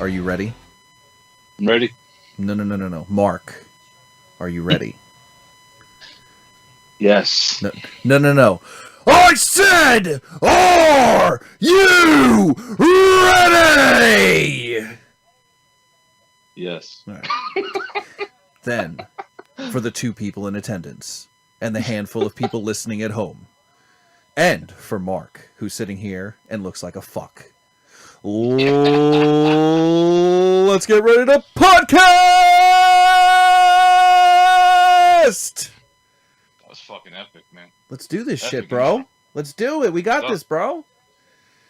are you ready? I'm ready. No. Mark, are you ready? Yes. No. I said, are you ready? Yes. All right. Then, for the 2 people in attendance and the handful of people listening at home, and for Mark, who's sitting here and looks like a fuck, let's get ready to podcast! That was fucking epic, man. Let's do this Epic shit, bro. intro. Let's do it. We got Go. this, bro.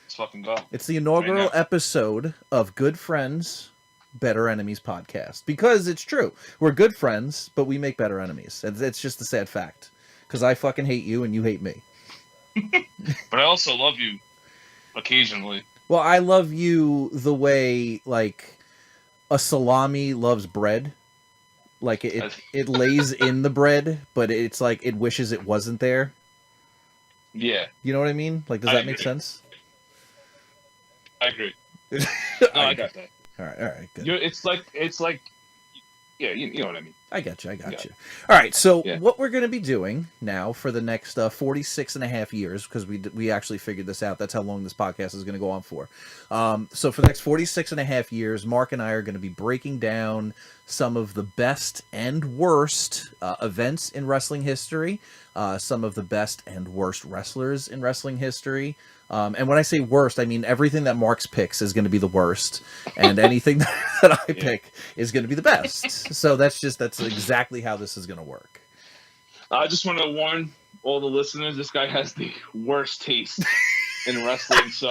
Let's fucking go. It's the inaugural Right now. episode of Good Friends, Better Enemies podcast. Because it's true. We're good friends, but we make better enemies. It's just a sad fact. Because I fucking hate you and you hate me. But I also love you occasionally. Well, I love you the way, like, a salami loves bread. Like, it lays in the bread, but it's like it wishes it wasn't there. Yeah, You know what I mean? Like, does I that make agree. sense? I agree. No, I got that. All right, good. It's like, yeah, you know what I mean. I got you. All right, so Yeah. what we're going to be doing now for the next 46 and a half years, because we actually figured this out. That's how long this podcast is going to go on for. So for the next 46 and a half years, Mark and I are going to be breaking down some of the best and worst events in wrestling history, some of the best and worst wrestlers in wrestling history. And when I say worst, I mean everything that Mark's picks is going to be the worst, and anything that I pick is going to be the best. So that's exactly how this is going to work. I just want to warn all the listeners, this guy has the worst taste in wrestling. So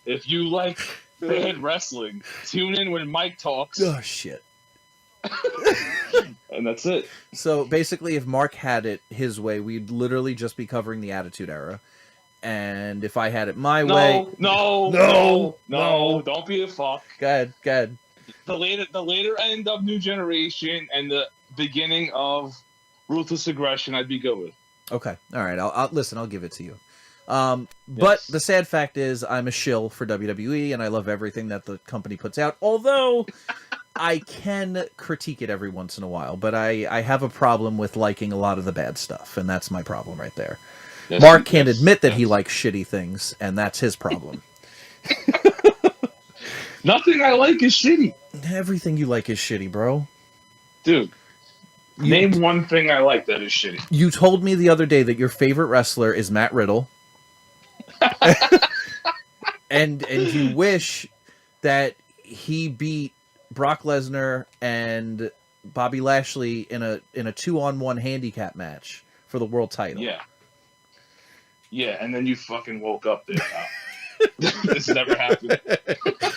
if you like bad wrestling, tune in when Mike talks. Oh shit. And that's it. So basically, if Mark had it his way, we'd literally just be covering the Attitude Era. And if I had it my way, No, don't be a fuck. go ahead. The later end of New Generation and the beginning of Ruthless Aggression, I'd be good with. Okay, all right. I'll listen. I'll give it to you. But the sad fact is, I'm a shill for WWE, and I love everything that the company puts out. Although I can critique it every once in a while, but I have a problem with liking a lot of the bad stuff, and that's my problem right there. Yes, Mark can't admit that yes. he likes shitty things, and that's his problem. Nothing I like is shitty. Everything you like is shitty, bro. Dude, name one thing I like that is shitty. You told me the other day that your favorite wrestler is Matt Riddle. and you wish that he beat Brock Lesnar and Bobby Lashley in a 2-on-1 handicap match for the world title. Yeah, and then you fucking woke up there. This never happened.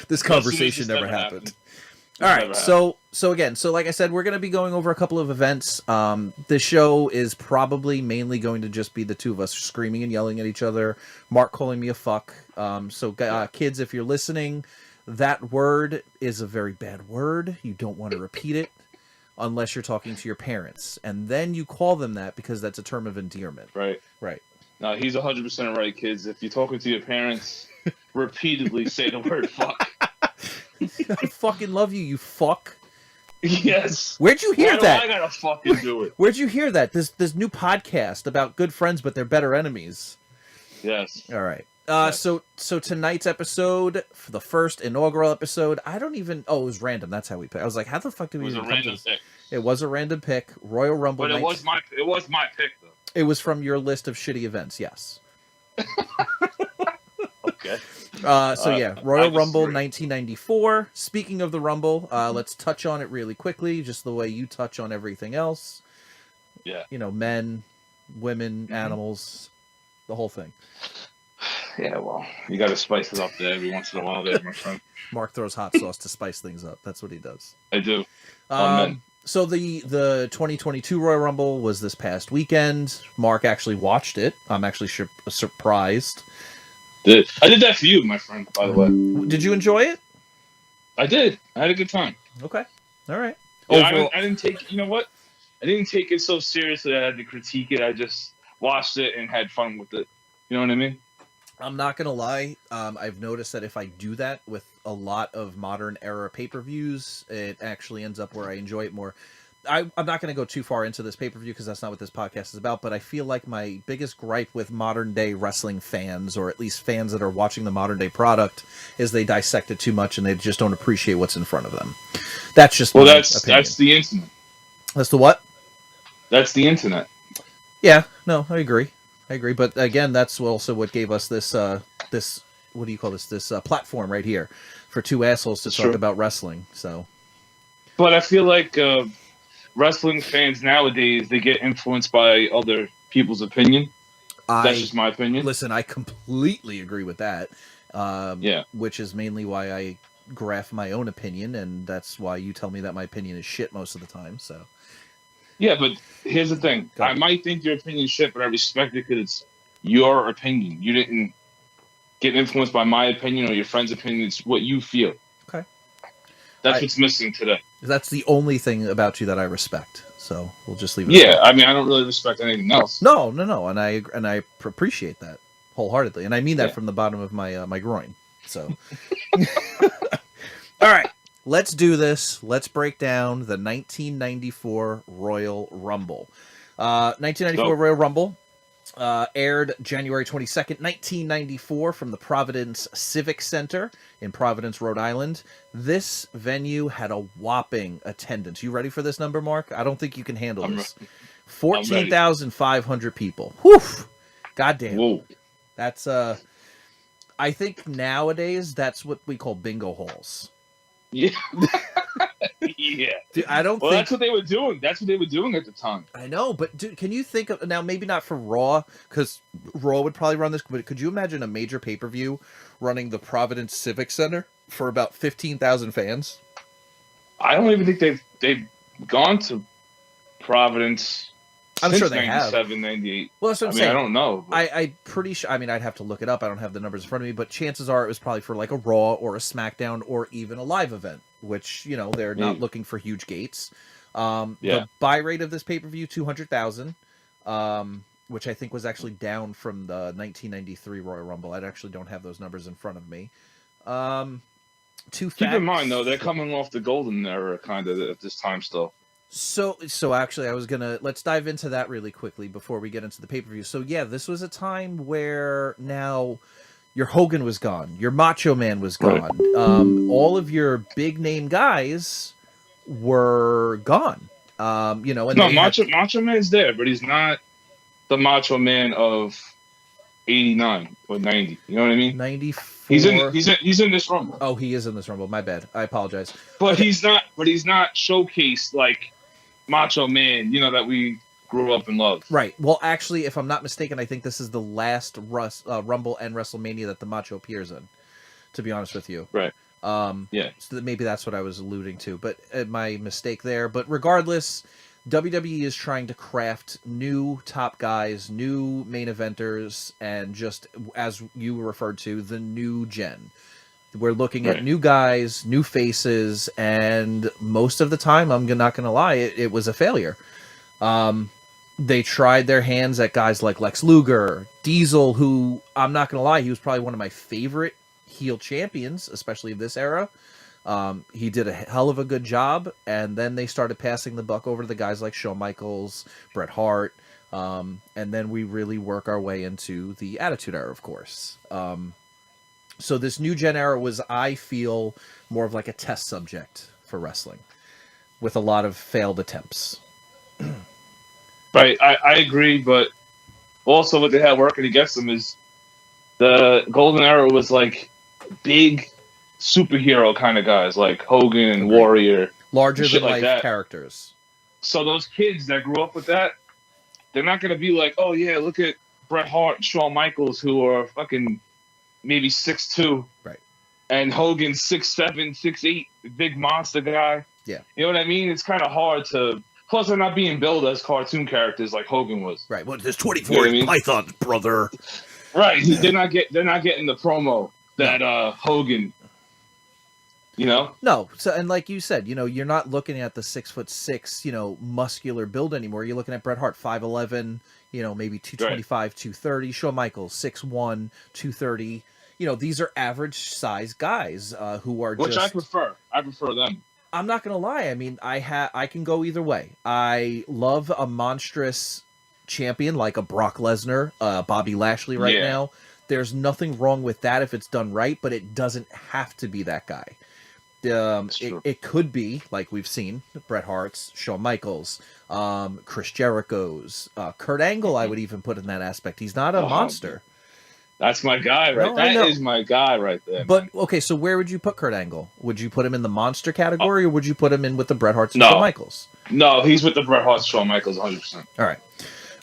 This conversation never happened. All right, so again, like I said, we're going to be going over a couple of events. The show is probably mainly going to just be the 2 of us screaming and yelling at each other. Mark calling me a fuck. Kids, if you're listening, that word is a very bad word. You don't want to repeat it unless you're talking to your parents, and then you call them that because that's a term of endearment. Right. No, he's 100% right, kids. If you're talking to your parents, repeatedly say the word fuck. I fucking love you, you fuck. Yes. Where'd you hear that? I gotta fucking do it. Where'd you hear that? This new podcast about good friends, but they're better enemies. Yes. All right. So tonight's episode, for the first inaugural episode, I don't even. Oh, it was random. That's how we picked. I was like, how the fuck did we? It was a random pick. It was a random pick. Royal Rumble. But it was my pick though. It was from your list of shitty events. Yes. Okay. Royal Rumble 1994. Speaking of the Rumble, let's touch on it really quickly, just the way you touch on everything else. Yeah. You know, men, women, animals, the whole thing. Yeah, well, you got to spice it up there every once in a while, there, my friend. Mark throws hot sauce to spice things up. That's what he does. I do. So the 2022 Royal Rumble was this past weekend. Mark actually watched it. I'm actually surprised. I did that for you, my friend, by the way. Did you enjoy it? I did. I had a good time. Okay. All right. Yeah, I didn't take, you know what? I didn't take it so seriously that I had to critique it. I just watched it and had fun with it. You know what I mean? I'm not gonna lie. I've noticed that if I do that with a lot of modern era pay-per-views, it actually ends up where I enjoy it more. I'm not going to go too far into this pay-per-view because that's not what this podcast is about, but I feel like my biggest gripe with modern-day wrestling fans, or at least fans that are watching the modern-day product, is they dissect it too much and they just don't appreciate what's in front of them. That's just my opinion. That's the internet. That's the what? That's the internet. Yeah, no, I agree. But again, that's also what gave us this what do you call this? This platform right here for two assholes to talk about wrestling. So, but I feel like wrestling fans nowadays, they get influenced by other people's opinion. That's just my opinion. Listen, I completely agree with that. Which is mainly why I graph my own opinion, and that's why you tell me that my opinion is shit most of the time. So. Yeah, but here's the thing. I might think your opinion is shit, but I respect it because it's your opinion. You didn't get influenced by my opinion or your friend's opinion. It's what you feel. Okay. That's what's missing today. That's the only thing about you that I respect. So we'll just leave it. Yeah, I mean, I don't really respect anything else. No, and I appreciate that wholeheartedly, and I mean that from the bottom of my my groin. So, all right, let's do this. Let's break down the 1994 Royal Rumble. 1994 Royal Rumble aired January 22nd, 1994 from the Providence Civic Center in Providence, Rhode Island. This venue had a whopping attendance. You ready for this number, Mark? I don't think you can handle this. 14,500 people. Whew! Goddamn. Whoa. That's I think nowadays that's what we call bingo halls. Yeah. Yeah. Dude, I don't think... that's what they were doing. That's what they were doing at the time. I know, but dude, can you think of... Now, maybe not for Raw, because Raw would probably run this, but could you imagine a major pay-per-view running the Providence Civic Center for about 15,000 fans? I don't even think they've gone to Providence. I'm sure they have. 97, 98. Well, that's what I'm saying. I don't know. I'm pretty sure. I mean, I'd have to look it up. I don't have the numbers in front of me, but chances are it was probably for like a Raw or a SmackDown or even a live event, which, you know, they're not looking for huge gates. The buy rate of this pay-per-view, 200,000, which I think was actually down from the 1993 Royal Rumble. I actually don't have those numbers in front of me. Keep in mind, though, they're coming off the golden era kind of at this time still. So actually, let's dive into that really quickly before we get into the pay-per-view. So yeah, this was a time where now your Hogan was gone, your Macho Man was gone, right. All of your big name guys were gone. You know, and Macho Man's there, but he's not the Macho Man of 89 or 90. You know what I mean? 94. He's in this Rumble. Oh, he is in this Rumble. My bad. I apologize. But he's not showcased like Macho Man, you know, that we grew up and loved. Right. Well, actually, if I'm not mistaken, I think this is the last Rumble and WrestleMania that the Macho appears in, to be honest with you. Right. Yeah. So maybe that's what I was alluding to, but my mistake there. But regardless, WWE is trying to craft new top guys, new main eventers, and just, as you referred to, the new gen. We're looking at new guys, new faces, and most of the time, I'm not going to lie, it was a failure. They tried their hands at guys like Lex Luger, Diesel, who, I'm not going to lie, he was probably one of my favorite heel champions, especially of this era. He did a hell of a good job, and then they started passing the buck over to the guys like Shawn Michaels, Bret Hart, and then we really work our way into the Attitude Era, of course. So this new gen era was, I feel, more of like a test subject for wrestling, with a lot of failed attempts. Right, I agree, but also what they had working against them is the golden era was like big superhero kind of guys, like Hogan and Warrior. Larger than life characters. So those kids that grew up with that, they're not going to be like, oh yeah, look at Bret Hart and Shawn Michaels, who are fucking maybe 6'2", right? And Hogan 6'7", 6'8", big monster guy. Yeah, you know what I mean. It's kind of hard to. Plus, they're not being billed as cartoon characters like Hogan was. Right. Well, there's 24 pythons, brother. Right. They're not getting the promo that Hogan You know? No, so and like you said, you're not looking at the 6'6", muscular build anymore. You're looking at Bret Hart, 5'11", maybe Right. 225, 230. Shawn Michaels, 6'1", 230. These are average size guys who are Which I just. prefer. I prefer them. I'm not gonna lie. I mean, I can go either way. I love a monstrous champion like a Brock Lesnar, Bobby Lashley right Yeah. now. There's nothing wrong with that if it's done right, but it doesn't have to be that guy. That's true. It could be like we've seen Bret Hart's, Shawn Michaels, Chris Jericho's, Kurt Angle. I would even put in that aspect. He's not a monster. That's my guy, right? No, I know. That is my guy right there. But man. okay, so where would you put Kurt Angle? Would you put him in the monster category, or would you put him in with the Bret Hart's and No. Shawn Michaels? No, he's with the Bret Hart, Shawn Michaels, 100%. All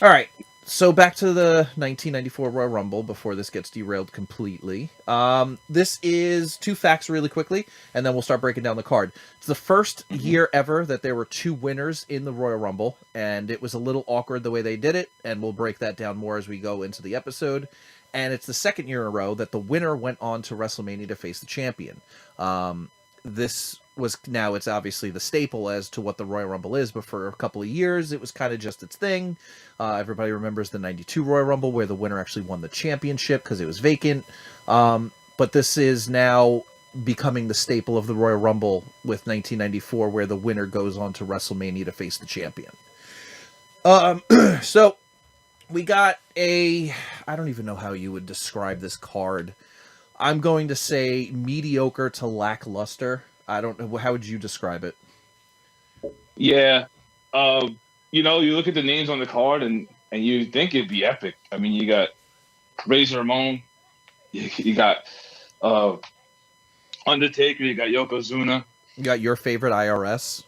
right. So back to the 1994 Royal Rumble before this gets derailed completely. This is two facts really quickly, and then we'll start breaking down the card. It's the first year ever that there were two winners in the Royal Rumble, and it was a little awkward the way they did it, and we'll break that down more as we go into the episode. And it's the second year in a row that the winner went on to WrestleMania to face the champion. This was now it's obviously the staple as to what the Royal Rumble is, but for a couple of years it was kind of just its thing. Everybody remembers the 92 Royal Rumble where the winner actually won the championship because it was vacant. But this is now becoming the staple of the Royal Rumble with 1994 where the winner goes on to WrestleMania to face the champion. So we got I don't even know how you would describe this card. I'm going to say mediocre to lackluster. I don't know. How would you describe it? Yeah. You look at the names on the card and you think it'd be epic. I mean, you got Razor Ramon, you got Undertaker, you got Yokozuna. You got your favorite IRS.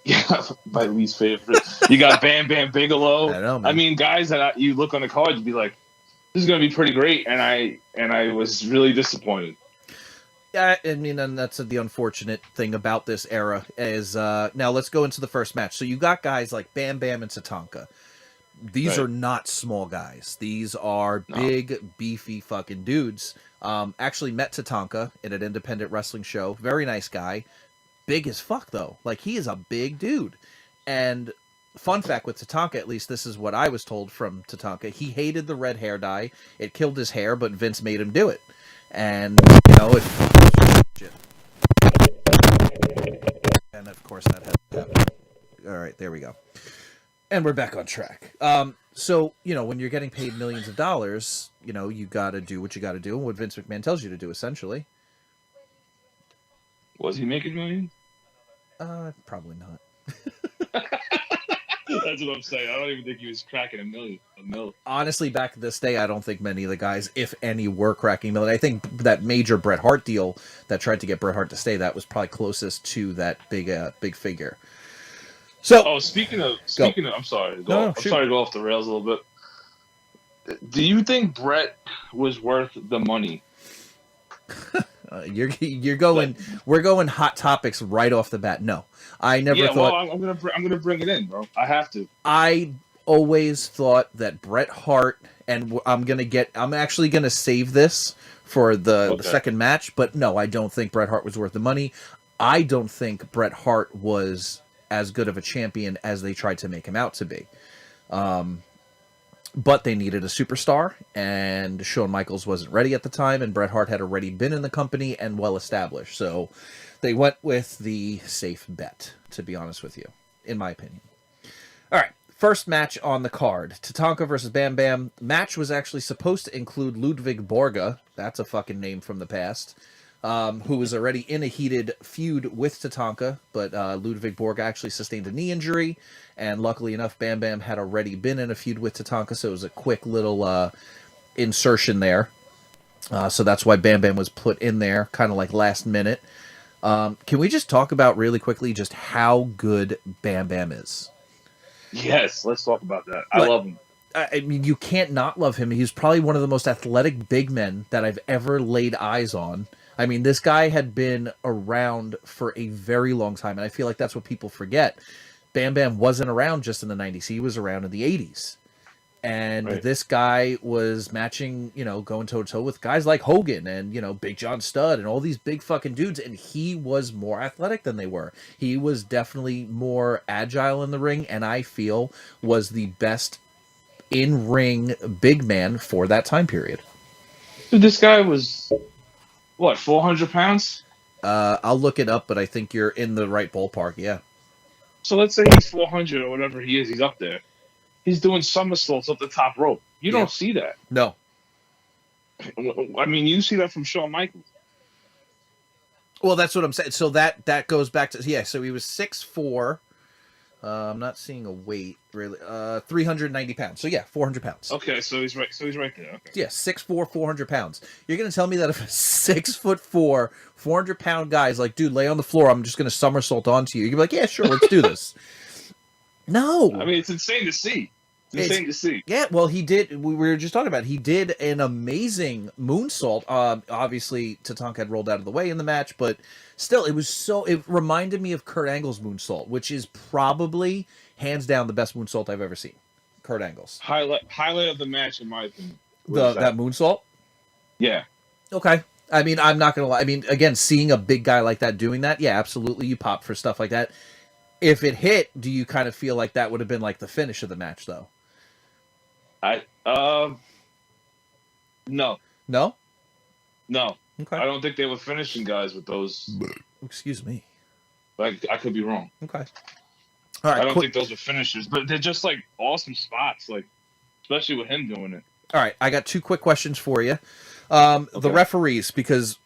Yeah, my least favorite. You got Bam Bam Bigelow. I know, man. I mean, guys that you look on the card, you'd be like, "This is going to be pretty great," and I was really disappointed. Yeah, I mean, and that's the unfortunate thing about this era is now let's go into the first match. So you got guys like Bam Bam and Tatanka. These are not small guys. These are big, beefy fucking dudes. Actually met Tatanka in an independent wrestling show. Very nice guy. Big as fuck, though. Like, he is a big dude. And fun fact with Tatanka, at least this is what I was told from Tatanka, he hated the red hair dye. It killed his hair, but Vince made him do it. And, and of course that had to happen. All right, there we go. And we're back on track. So, when you're getting paid millions of dollars, you got to do what you got to do and what Vince McMahon tells you to do, essentially. Was he making millions? Probably not. That's what I'm saying. I don't even think he was cracking a mil. Honestly, back this day, I don't think many of the guys, if any, were cracking a million. I think that major Bret Hart deal that tried to get Bret Hart to stay, that was probably closest to that big figure. So, speaking of, I'm sorry. I'm sorry to go off the rails a little bit. Do you think Bret was worth the money? You're going. We're going hot topics right off the bat. No, I never thought. Well, I'm gonna bring it in, bro. I have to. I always thought that Bret Hart, and I'm actually gonna save this for the second match. But no, I don't think Bret Hart was worth the money. I don't think Bret Hart was as good of a champion as they tried to make him out to be. But they needed a superstar, and Shawn Michaels wasn't ready at the time, and Bret Hart had already been in the company and well established. So they went with the safe bet, to be honest with you, in my opinion. All right, first match on the card. Tatanka versus Bam Bam. Match was actually supposed to include Ludwig Borga. That's a fucking name from the past. Who was already in a heated feud with Tatanka, but Ludwig Borga actually sustained a knee injury, and luckily enough, Bam Bam had already been in a feud with Tatanka, so it was a quick little insertion there. So that's why Bam Bam was put in there, kind of like last minute. Can we just talk about really quickly just how good Bam Bam is? Yes, let's talk about that. I love him. I mean, you can't not love him. He's probably one of the most athletic big men that I've ever laid eyes on. I mean, this guy had been around for a very long time, and I feel like that's what people forget. Bam Bam wasn't around just in the 90s. He was around in the 80s. And Right. this guy was matching, going toe to toe with guys like Hogan and, Big John Studd and all these big fucking dudes. And he was more athletic than they were. He was definitely more agile in the ring. And I feel was the best in ring big man for that time period. Dude, this guy was, what, 400 pounds? I'll look it up, but I think you're in the right ballpark. Yeah. So let's say he's 400 or whatever he is. He's up there. He's doing somersaults up the top rope. You Yeah. don't see that. No. I mean, you see that from Shawn Michaels. Well, that's what I'm saying. So that goes back to, yeah. So he was 6'4". I'm not seeing a weight really. 390 pounds. So yeah, 400 pounds. Okay, so he's right. So he's right there. Okay. Yeah, 6'4", 400 pounds. You're gonna tell me that if a 6'4", 400-pound guy is like, dude, lay on the floor, I'm just gonna somersault onto you. You're like, yeah, sure, let's do this. No. I mean, it's insane to see. It's insane to see. Yeah, well, he did. We were just talking about it. He did an amazing moonsault. Obviously, Tatanka had rolled out of the way in the match, but still, it reminded me of Kurt Angle's moonsault, which is probably hands down the best moonsault I've ever seen. Kurt Angle's Highlight of the match, in my opinion. that moonsault. Yeah. Okay. I mean, I'm not gonna lie. I mean, again, seeing a big guy like that doing that, yeah, absolutely, you pop for stuff like that. If it hit, do you kind of feel like that would have been like the finish of the match, though? No. No. No. Okay. I don't think they were finishing guys with those. Excuse me. Like, I could be wrong. Okay. All right. I don't think those were finishers, but they're just like awesome spots, like especially with him doing it. All right. I got two quick questions for you. The Okay. referees, because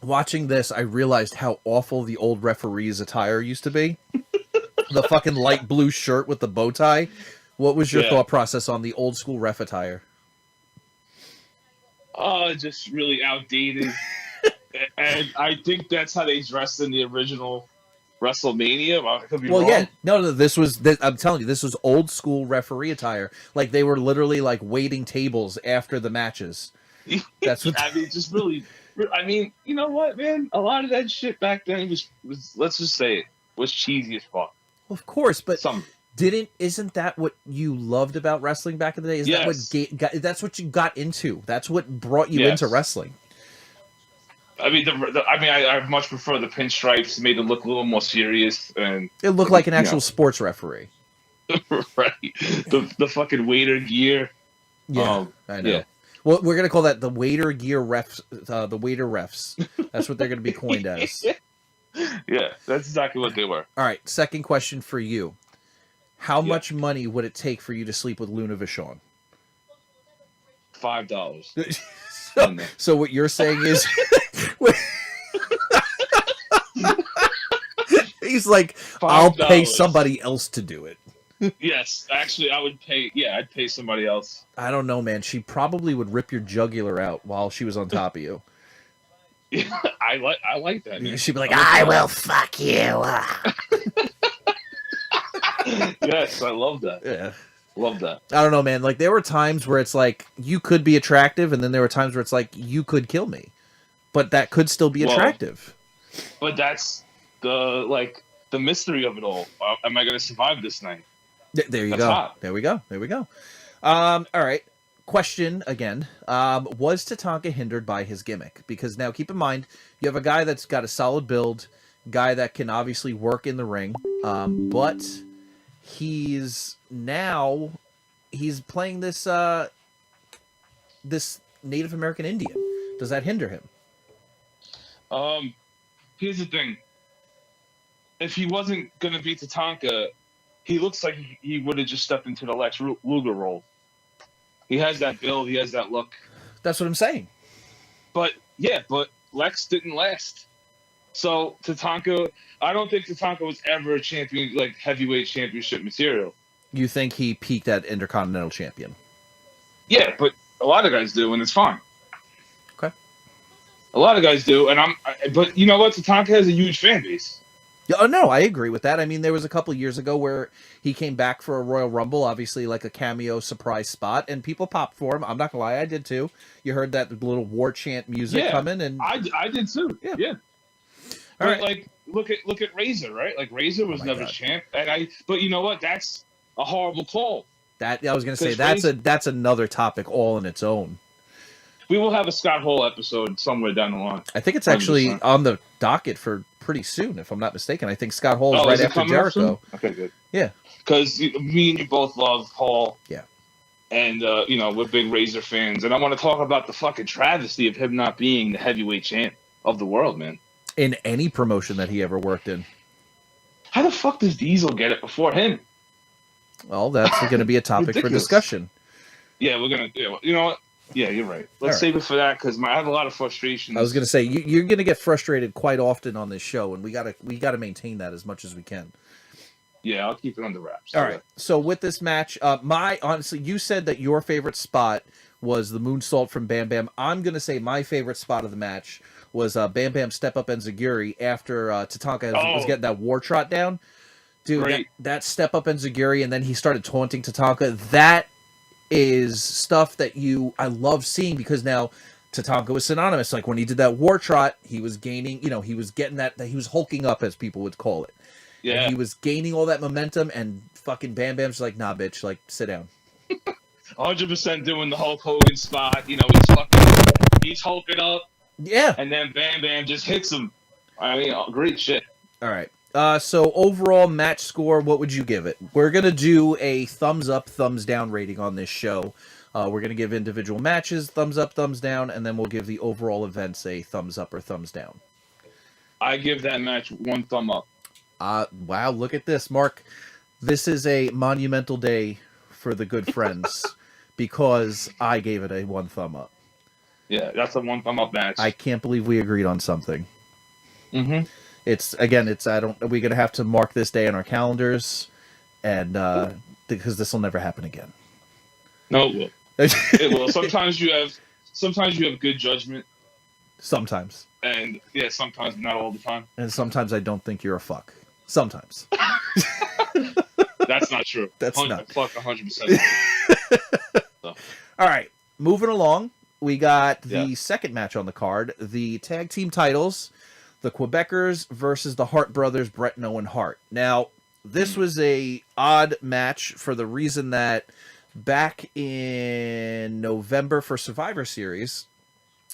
watching this, I realized how awful the old referees' attire used to be. The fucking light blue shirt with the bow tie. What was your Yeah. thought process on the old school ref attire? Just really outdated. And I think that's how they dressed in the original WrestleMania. I could be Well, wrong. yeah, no, I'm telling you, this was old school referee attire. Like they were literally like waiting tables after the matches. That's what. I mean, just really. I mean, you know what, man? A lot of that shit back then was let's just say it was cheesy as fuck. Of course, but Some. isn't that what you loved about wrestling back in the day? Is that what that's what you got into? That's what brought you Yes. into wrestling. I mean, I much prefer the pinstripes. Made them look a little more serious, and It looked like an Yeah. actual sports referee. right, the fucking waiter gear. Yeah, I know. Yeah. Well, we're gonna call that the waiter gear refs, the waiter refs. That's what they're gonna be coined as. Yeah, that's exactly what they were. All right, second question for you. How Yeah. much money would it take for you to sleep with Luna Vachon? $5. So what you're saying is he's like, I'll pay $5. somebody else to do it. Yes, actually, I would pay. Yeah, I'd pay somebody else. I don't know, man. She probably would rip your jugular out while she was on top of you. Yeah, I like that. Man. She'd be like, I I will fuck you. Yes, I love that. Yeah. Love that. I don't know, man. Like there were times where it's like you could be attractive, and then there were times where it's like you could kill me, but that could still be Well, attractive. But that's the mystery of it all. Am I going to survive this night? There you That's go. hot. There we go. There we go. All right. Question again. Was Tatanka hindered by his gimmick? Because now keep in mind, you have a guy that's got a solid build, guy that can obviously work in the ring, but he's playing this this Native American Indian. Does that hinder him? Here's the thing. If he wasn't going to beat Tatanka, he looks like he would have just stepped into the Lex Luger role. He has that build. He has that look. That's what I'm saying. But Lex didn't last. So Tatanka, I don't think Tatanka was ever a champion, like heavyweight championship material. You think he peaked at Intercontinental Champion? Yeah, but a lot of guys do, and it's fine. Okay. A lot of guys do, but you know what? Tatanka has a huge fan base. Yeah, oh, no, I agree with that. I mean, there was a couple of years ago where he came back for a Royal Rumble, obviously like a cameo surprise spot, and people popped for him. I'm not gonna lie, I did too. You heard that little war chant music coming, and I did too. Yeah. All But right. look at Razor, right? Like Razor was my never God. champ, but you know what? That's a horrible call. That I was going to say Because that's another topic all in its own. we will have a Scott Hall episode somewhere down the line. I think it's actually 100%. on the docket for pretty soon, if I'm not mistaken. I think Scott Hall is Oh, right is it after coming up soon? Jericho. Okay, good. Yeah. Because me and you both love Hall. Yeah. And, we're big Razor fans. And I want to talk about the fucking travesty of him not being the heavyweight champ of the world, man. In any promotion that he ever worked in. How the fuck does Diesel get it before him? Well, that's going to be a topic for Ridiculous. discussion. Yeah, we're going to... You know what? Yeah, you're right. Let's save it for that because I have a lot of frustrations. I was going to say, you're going to get frustrated quite often on this show, and we gotta maintain that as much as we can. Yeah, I'll keep it under wraps. All right. So with this match, honestly, you said that your favorite spot was the moonsault from Bam Bam. I'm gonna say my favorite spot of the match was Bam Bam step up Enziguri after Tatanka was getting that war trot down. Dude, that step up Enziguri, and then he started taunting Tatanka. That is stuff that I love seeing because now Tatanka was synonymous. Like when he did that war trot, he was gaining. He was getting that he was hulking up, as people would call it. Yeah, and he was gaining all that momentum, and fucking Bam Bam's like, nah, bitch, like, sit down. 100% doing the Hulk Hogan spot. He's hulking up. Yeah. And then Bam Bam just hits him. I mean, great shit. All right. So overall match score, what would you give it? We're going to do a thumbs up, thumbs down rating on this show. We're going to give individual matches thumbs up, thumbs down, and then we'll give the overall events a thumbs up or thumbs down. I give that match 1 thumb up. Wow, look at this, Mark. This is a monumental day for the good friends because I gave it a 1 thumb up. Yeah, that's a 1 thumb up match. I can't believe we agreed on something. Mm-hmm. We're gonna have to mark this day on our calendars, and because this will never happen again. No, it will. It will. Sometimes you have good judgment. Sometimes. And yeah, sometimes, not all the time. And sometimes I don't think you're a fuck. Sometimes. That's not true. That's not. Fuck 100%. So. All right, moving along. We got the second match on the card, the tag team titles, the Quebecers versus the Hart brothers, Bret and Owen Hart. Now, this was a odd match for the reason that back in November for Survivor Series,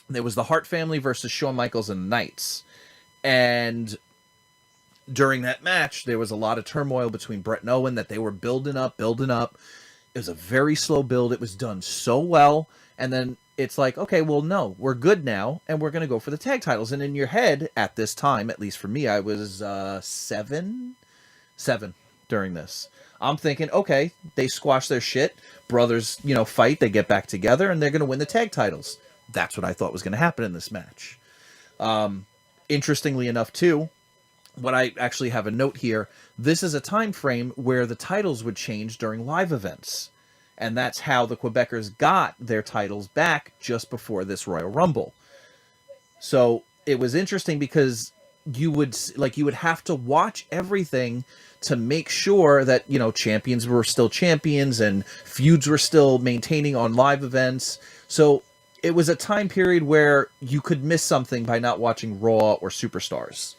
there was the Hart family versus Shawn Michaels and the Knights. And during that match, there was a lot of turmoil between Bret and Owen that they were building up. It was a very slow build. It was done so well. And then it's like, okay, well, no, we're good now, and we're going to go for the tag titles. And in your head, at this time, at least for me, I was 7 during this. I'm thinking, okay, they squash their shit. Brothers, fight. They get back together, and they're going to win the tag titles. That's what I thought was going to happen in this match. Interestingly enough, too, what I actually have a note here, this is a time frame where the titles would change during live events. And that's how the Quebecers got their titles back just before this Royal Rumble. So it was interesting because you would have to watch everything to make sure that, champions were still champions and feuds were still maintaining on live events. So it was a time period where you could miss something by not watching Raw or Superstars,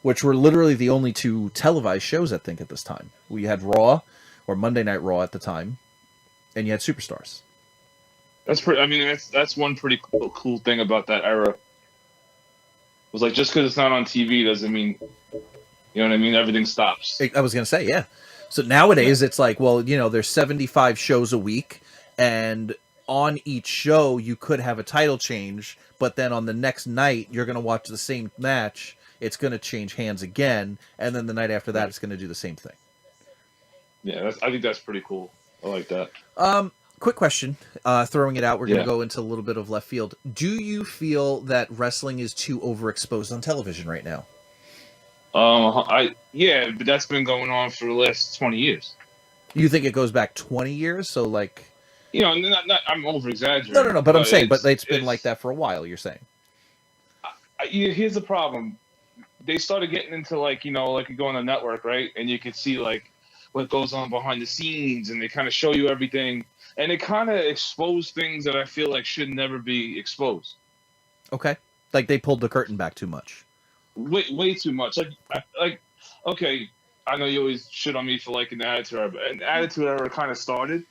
which were literally the only 2 televised shows, I think, at this time. We had Raw, or Monday Night Raw at the time, and you had Superstars. That's one pretty cool thing about that era. It was like, just because it's not on TV doesn't mean, you know what I mean? Everything stops. I was going to say, yeah. So nowadays it's like, well, there's 75 shows a week, and on each show you could have a title change, but then on the next night you're going to watch the same match. It's going to change hands again, and then the night after that it's going to do the same thing. Yeah, I think that's pretty cool. I like that. Quick question. Throwing it out, we're going to go into a little bit of left field. Do you feel that wrestling is too overexposed on television right now? But that's been going on for the last 20 years. You think it goes back 20 years? So like, not I'm over exaggerating. No. But I'm saying, it's been like that for a while. You're saying. Here's the problem. They started getting into like you go on the network, right? And you could see like what goes on behind the scenes, and they kind of show you everything, and they kind of expose things that I feel like should never be exposed. Okay, like they pulled the curtain back too much. Way too much. Okay, I know you always shit on me for liking the Attitude Era, but the Attitude Era kind of started,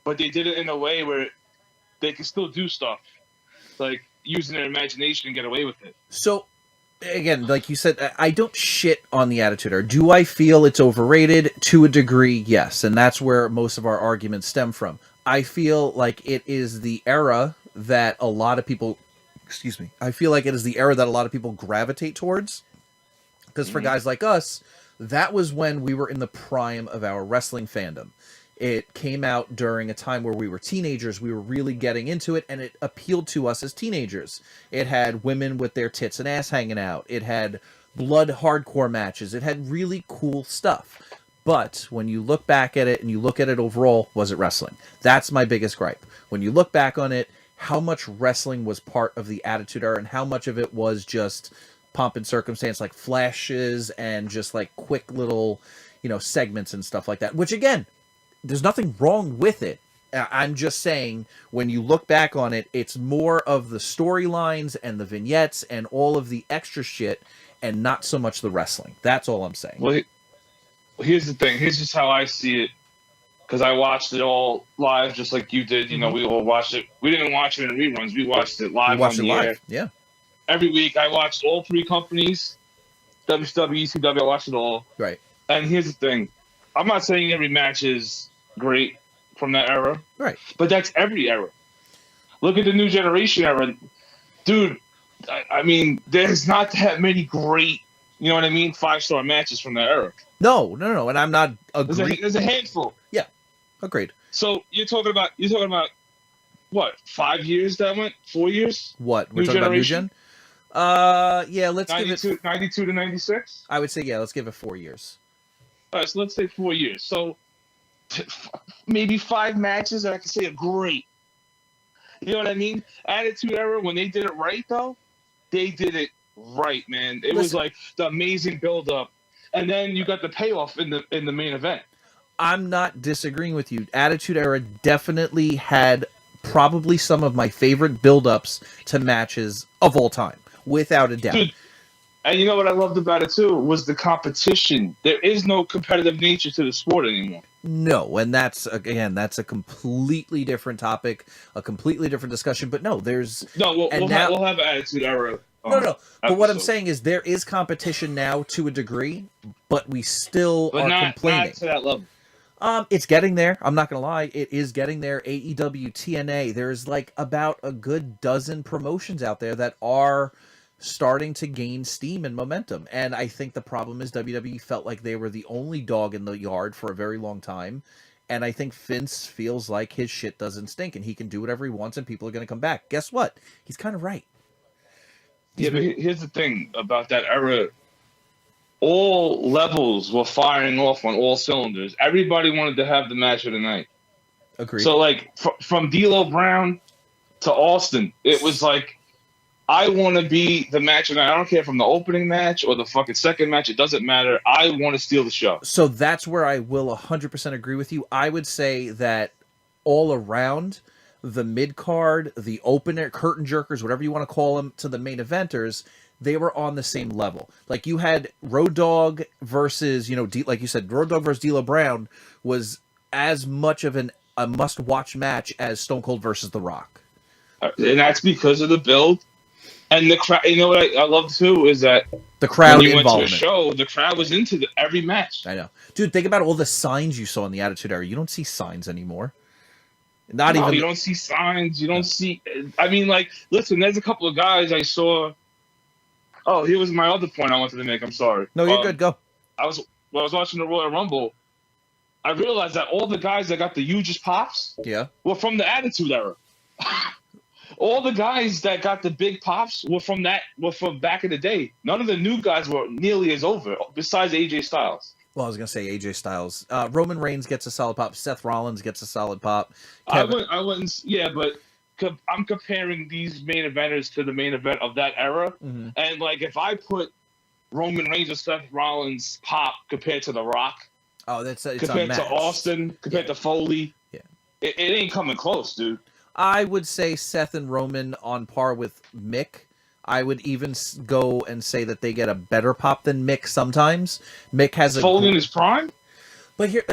but they did it in a way where they can still do stuff, like using their imagination and get away with it. So, again, like you said, I don't shit on the Attitude Era. Do I feel it's overrated? To a degree, yes. And that's where most of our arguments stem from. I feel like it is the era that a lot of people, excuse me, I feel like it is the era that a lot of people gravitate towards. Because for guys like us, that was when we were in the prime of our wrestling fandom. It came out during a time where we were teenagers. We were really getting into it, and it appealed to us as teenagers. It had women with their tits and ass hanging out. It had blood hardcore matches. It had really cool stuff. But when you look back at it and you look at it overall, was it wrestling? That's my biggest gripe. When you look back on it, how much wrestling was part of the Attitude Era and how much of it was just pomp and circumstance, like flashes and just like quick little, segments and stuff like that, which again, there's nothing wrong with it. I'm just saying, when you look back on it, it's more of the storylines and the vignettes and all of the extra shit and not so much the wrestling. That's all I'm saying. Well, here's the thing. Here's just how I see it. Because I watched it all live, just like you did. We all watched it. We didn't watch it in reruns. We watched it live on the air. Yeah. Every week, I watched all three companies, WCW, ECW. I watched it all. Right. And here's the thing. I'm not saying every match is great from that era. Right. But that's every era. Look at the New Generation era. Dude, I mean, there's not that many great, 5-star matches from that era. No. And I'm not agreeing. There's a handful. Yeah. Agreed. So you're talking about what, 5 years that went? 4 years? What? We're New talking Generation? about New Gen? Yeah, let's 92, give it 92 to 96? I would say, yeah, let's give it 4 years. All right, so let's say 4 years. So maybe 5 matches that I can say are great. You know what I mean? Attitude Era, when they did it right, though, they did it right, man. It was like the amazing build-up. And then you got the payoff in the main event. I'm not disagreeing with you. Attitude Era definitely had probably some of my favorite build-ups to matches of all time, without a doubt. Dude, and you know what I loved about it, too, was the competition. There is no competitive nature to the sport anymore. No, and that's a completely different topic, a completely different discussion. But no, there's... No, we'll have Attitude Era. No. But what I'm saying is there is competition now to a degree, but we still are complaining. Not to that level. It's getting there. I'm not going to lie. It is getting there. AEW, TNA, there's like about a good dozen promotions out there that are starting to gain steam and momentum. And I think the problem is WWE felt like they were the only dog in the yard for a very long time. And I think Vince feels like his shit doesn't stink and he can do whatever he wants and people are going to come back. Guess what? He's kind of right. But here's the thing about that era. All levels were firing off on all cylinders. Everybody wanted to have the match of the night. Agreed. So, like, from D'Lo Brown to Austin, it was like, I want to be the match of the night. I don't care from the opening match or the fucking second match. It doesn't matter. I want to steal the show. So that's where I will 100% agree with you. I would say that all around the mid-card, the opener, curtain jerkers, whatever you want to call them, to the main eventers, they were on the same level. Like you had Road Dogg versus, like you said, Road Dogg versus D'Lo Brown was as much of a must-watch match as Stone Cold versus The Rock. And that's because of the build. And the crowd, you know what I love too is that the crowd when you involvement. Went to a show, the crowd was into every match. I know, dude. Think about all the signs you saw in the Attitude Era. You don't see signs anymore. You don't see signs. You don't see. I mean, like, listen. There's a couple of guys I saw. Oh, here was my other point I wanted to make. I'm sorry. No, you're good. Go. I was watching the Royal Rumble. I realized that all the guys that got the hugest pops, were from the Attitude Era. All the guys that got the big pops were from back in the day. None of the new guys were nearly as over, besides AJ Styles. Well, I was gonna say AJ Styles. Roman Reigns gets a solid pop. Seth Rollins gets a solid pop. I wouldn't. Yeah, but I'm comparing these main eventers to the main event of that era, and like if I put Roman Reigns or Seth Rollins pop compared to The Rock, it's compared to Austin, compared to Foley, it ain't coming close, dude. I would say Seth and Roman on par with Mick. I would even go and say that they get a better pop than Mick sometimes. Mick has Foley in his prime? But here,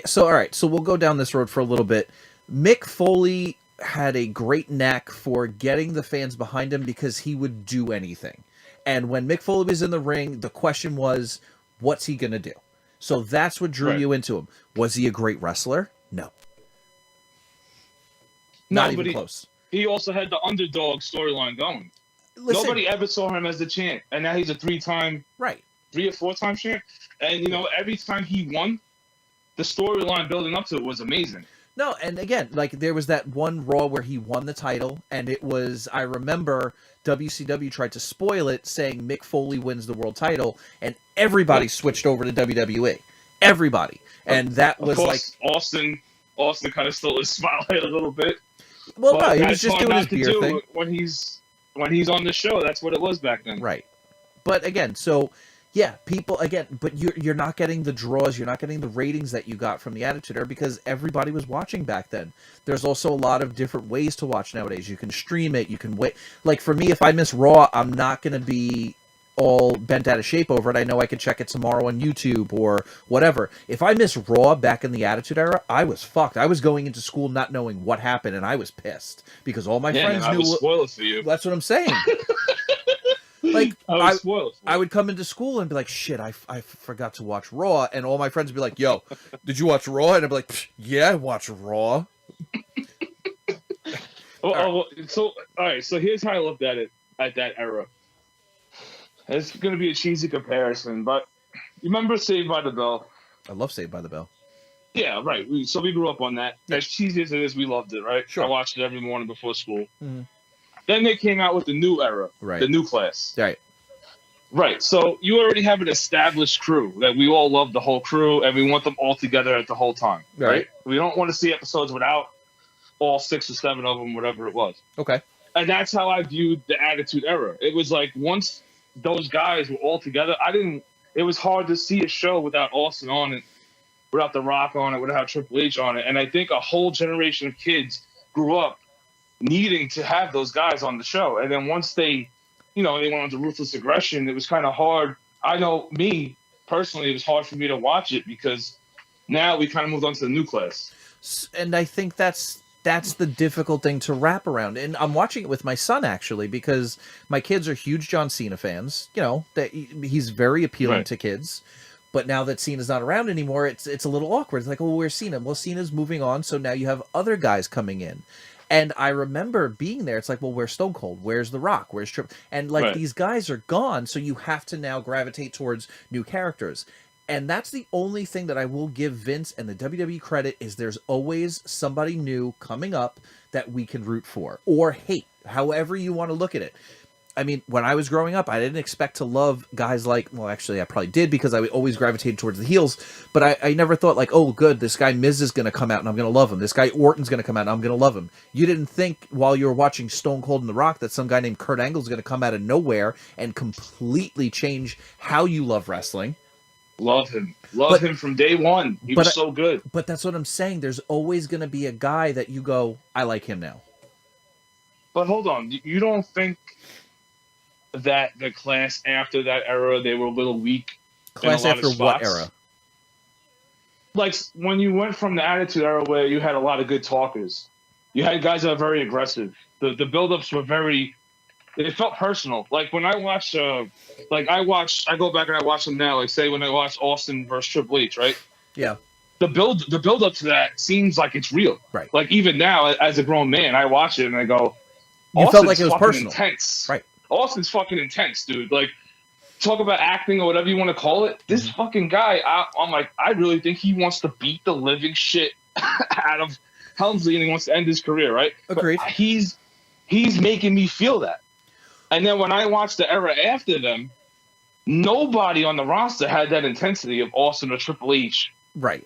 so all right, so we'll go down this road for a little bit. Mick Foley had a great knack for getting the fans behind him because he would do anything. And when Mick Foley was in the ring, the question was, what's he going to do? So that's what drew Right. you into him. Was he a great wrestler? No. No, Not but even he, close. he also had the underdog storyline going. Listen, Nobody ever saw him as the champ, and now he's a three or four time champ. And every time he won, the storyline building up to it was amazing. No, and again, like there was that one Raw where he won the title, and it was, I remember WCW tried to spoil it, saying Mick Foley wins the world title, and everybody switched over to WWE. Everybody. And that was of like... Austin kind of stole his spotlight a little bit. Well, But no, he was that's just hard doing his not to beer do thing. when he's on the show. That's what it was back then. Right. But again, so... Yeah, people, again, but you're not getting the draws, you're not getting the ratings that you got from the Attitude Era because everybody was watching back then. There's also a lot of different ways to watch nowadays. You can stream it, you can wait. Like for me, if I miss Raw, I'm not going to be all bent out of shape over it. I know I could check it tomorrow on YouTube or whatever. If I miss Raw back in the Attitude Era, I was fucked. I was going into school not knowing what happened, and I was pissed because all my friends I knew. was spoiled for you. That's what I'm saying. Like I was spoiled. I would come into school and be like, shit, I forgot to watch Raw. And all my friends would be like, yo, did you watch Raw? And I'd be like, yeah, I watched Raw. All right, so here's how I looked at it at that era. It's going to be a cheesy comparison, but you remember Saved by the Bell? I love Saved by the Bell. Yeah, right. So we grew up on that. Yeah. As cheesy as it is, we loved it, right? Sure. I watched it every morning before school. Mhm. Then they came out with the new era, Right. the new class. Right. Right. So you already have an established crew that we all love the whole crew and we want them all together at the whole time. Right. We don't want to see episodes without all 6 or 7 of them, whatever it was. Okay. And that's how I viewed the Attitude Era. It was like once those guys were all together, it was hard to see a show without Austin on it, without The Rock on it, without Triple H on it. And I think a whole generation of kids grew up needing to have those guys on the show. And then once they went on to Ruthless Aggression, it was kind of hard. I know me, personally, it was hard for me to watch it because now we kind of moved on to the new class. And I think that's the difficult thing to wrap around. And I'm watching it with my son, actually, because my kids are huge John Cena fans. That he's very appealing to kids. But now that Cena's not around anymore, it's a little awkward. It's like, oh, where's Cena? Well, Cena's moving on, so now you have other guys coming in. And I remember being there. It's like, well, where's Stone Cold? Where's The Rock? Where's Triple? And these guys are gone, so you have to now gravitate towards new characters. And that's the only thing that I will give Vince and the WWE credit is there's always somebody new coming up that we can root for or hate, however you want to look at it. I mean, when I was growing up, I didn't expect to love guys like, well, actually, I probably did because I always gravitated towards the heels, but I never thought like, oh, good, this guy Miz is going to come out and I'm going to love him. This guy Orton's going to come out and I'm going to love him. You didn't think while you were watching Stone Cold and The Rock that some guy named Kurt Angle is going to come out of nowhere and completely change how you love wrestling. Love him. Love him from day one. He was so good. But that's what I'm saying. There's always going to be a guy that you go, I like him now. But hold on. You don't think that the class after that era, they were a little weak? Class after what era? Like when you went from the Attitude Era where you had a lot of good talkers. You had guys that were very aggressive. The build-ups were very... It felt personal. Like when I watch, I go back and I watch them now. Like say when I watch Austin versus Triple H, right? Yeah. The build up to that seems like it's real. Right. Like even now, as a grown man, I watch it and I go, you felt like it was personal. Intense. Right. Austin's fucking intense, dude. Like, talk about acting or whatever you want to call it. This fucking guy, I'm like, I really think he wants to beat the living shit out of Helmsley and he wants to end his career, right? Agreed. But he's making me feel that. And then when I watched the era after them, nobody on the roster had that intensity of Austin or Triple H. Right.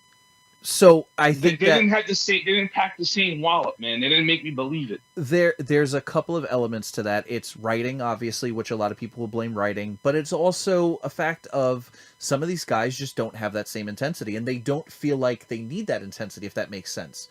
So I think they didn't have the same. They didn't pack the same wallop, man. They didn't make me believe it. There's a couple of elements to that. It's writing, obviously, which a lot of people will blame writing, but it's also a fact of some of these guys just don't have that same intensity, and they don't feel like they need that intensity, if that makes sense.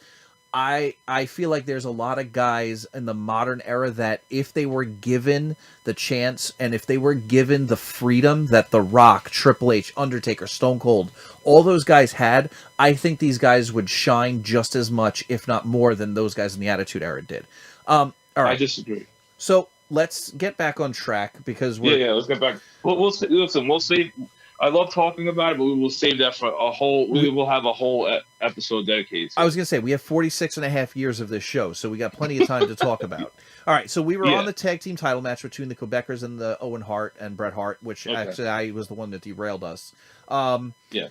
I feel like there's a lot of guys in the modern era that if they were given the chance and if they were given the freedom that The Rock, Triple H, Undertaker, Stone Cold, all those guys had, I think these guys would shine just as much, if not more, than those guys in the Attitude Era did. All I right, disagree. so let's get back on track because Yeah, let's get back. Listen. We'll save. I love talking about it, but we will save that for a whole. We will have a whole episode dedicated to I was going to say, we have 46 and a half years of this show, so we got plenty of time to talk about. All right, so we were on the tag team title match between the Quebecers and the Owen Hart and Bret Hart, which actually I was the one that derailed us. Yeah.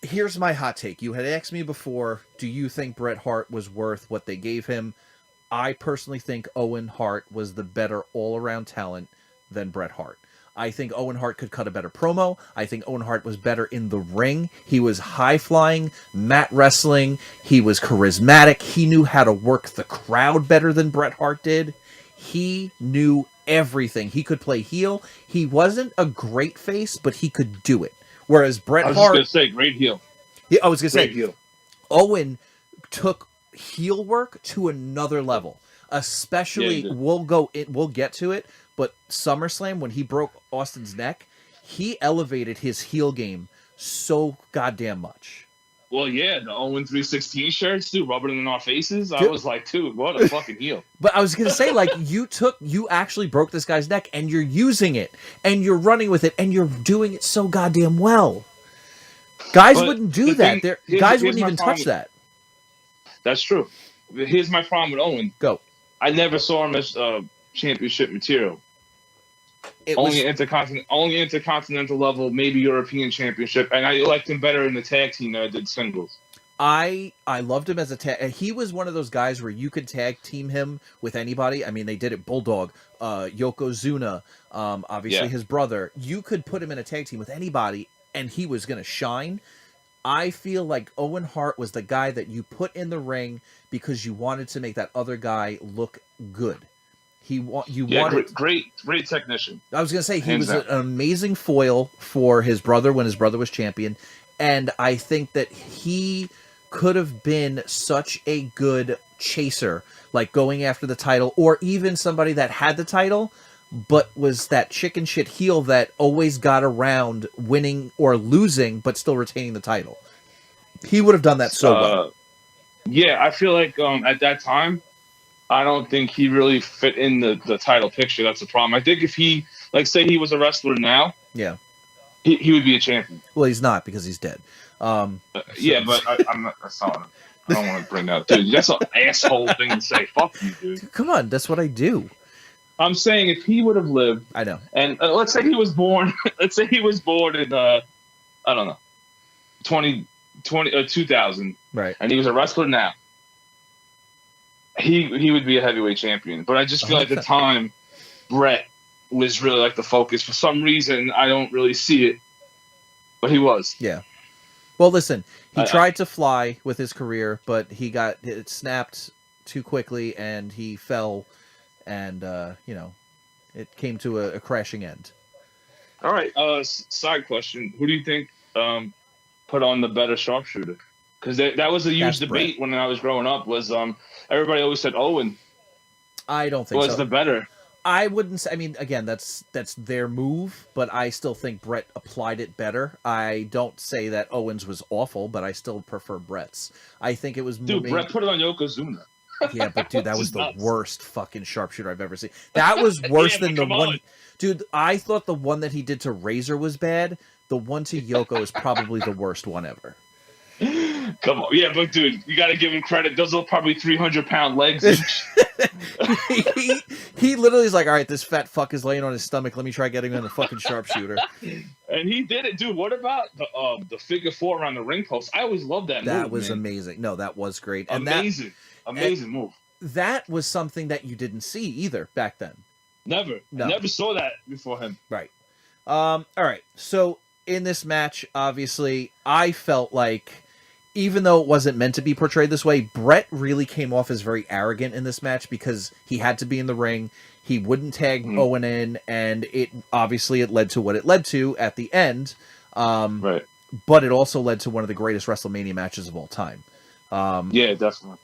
Here's my hot take. You had asked me before, do you think Bret Hart was worth what they gave him? I personally think Owen Hart was the better all-around talent than Bret Hart. I think Owen Hart could cut a better promo. I think Owen Hart was better in the ring. He was high-flying, mat wrestling. He was charismatic. He knew how to work the crowd better than Bret Hart did. He knew everything. He could play heel. He wasn't a great face, but he could do it. Whereas Bret Hart... I was going to say, great heel. Yeah, I was going to say, heel. Owen took heel work to another level. Especially, we'll get to it, but SummerSlam, when he broke Austin's neck, he elevated his heel game so goddamn much. Well, yeah, the Owen 316 shirts, dude, rubbing it in our faces. I was like, dude, what a fucking heel. But I was going to say, like, you actually broke this guy's neck, and you're using it, and you're running with it, and you're doing it so goddamn well. Guys wouldn't do that. Guys wouldn't even touch that. That's true. Here's my problem with Owen. Go. I never saw him as championship material. Only intercontinental level, maybe European championship, and I liked him better in the tag team than I did singles. I loved him as a tag. He was one of those guys where you could tag team him with anybody. I mean, they did it. Bulldog, Yokozuna, obviously his brother. You could put him in a tag team with anybody, and he was going to shine. I feel like Owen Hart was the guy that you put in the ring because you wanted to make that other guy look good. Great technician. I was going to say he was an amazing foil for his brother when his brother was champion, and I think that he could have been such a good chaser, like going after the title, or even somebody that had the title but was that chicken shit heel that always got around winning or losing but still retaining the title. He would have done that so well. Yeah, I feel like at that time, I don't think he really fit in the title picture. That's the problem. I think if he, like, say he was a wrestler now, he would be a champion. Well, he's not because he's dead. Yeah, but I'm not. That's not. I don't want to bring that up, dude. That's an asshole thing to say. Fuck you, dude. Come on, that's what I do. I'm saying if he would have lived, I know. And let's say he was born. Let's say he was born in I don't know, 2000, right? And he was a wrestler now. He would be a heavyweight champion, but I just feel like at the time, Bret was really like the focus. For some reason, I don't really see it, but he was. Yeah. Well, listen, he tried to fly with his career, but it snapped too quickly, and he fell, and it came to a crashing end. All right. Side question: who do you think put on the better sharpshooter? Because that was a huge debate when I was growing up. Was everybody always said Owen? I don't think was the better. I wouldn't say. I mean, again, that's their move, but I still think Bret applied it better. I don't say that Owens was awful, but I still prefer Bret's. I think it was. Dude, Bret put it on Yokozuna. Yeah, but dude, that was the worst fucking sharpshooter I've ever seen. That was worse than the one. Dude, I thought the one that he did to Razor was bad. The one to Yoko is probably the worst one ever. Come on, yeah, but dude, you got to give him credit. Those are probably 300-pound legs. he literally is like, all right, this fat fuck is laying on his stomach. Let me try getting him in the fucking sharpshooter. And he did it, dude. What about the figure four around the ring post? I always loved that move. That was amazing. No, that was great. And amazing move. That was something that you didn't see either back then. Never. No. I never saw that before him. Right. All right. So in this match, obviously, I felt like, even though it wasn't meant to be portrayed this way, Bret really came off as very arrogant in this match because he had to be in the ring. He wouldn't tag Owen in, and it led to what it led to at the end. Right. But it also led to one of the greatest WrestleMania matches of all time. Yeah, definitely.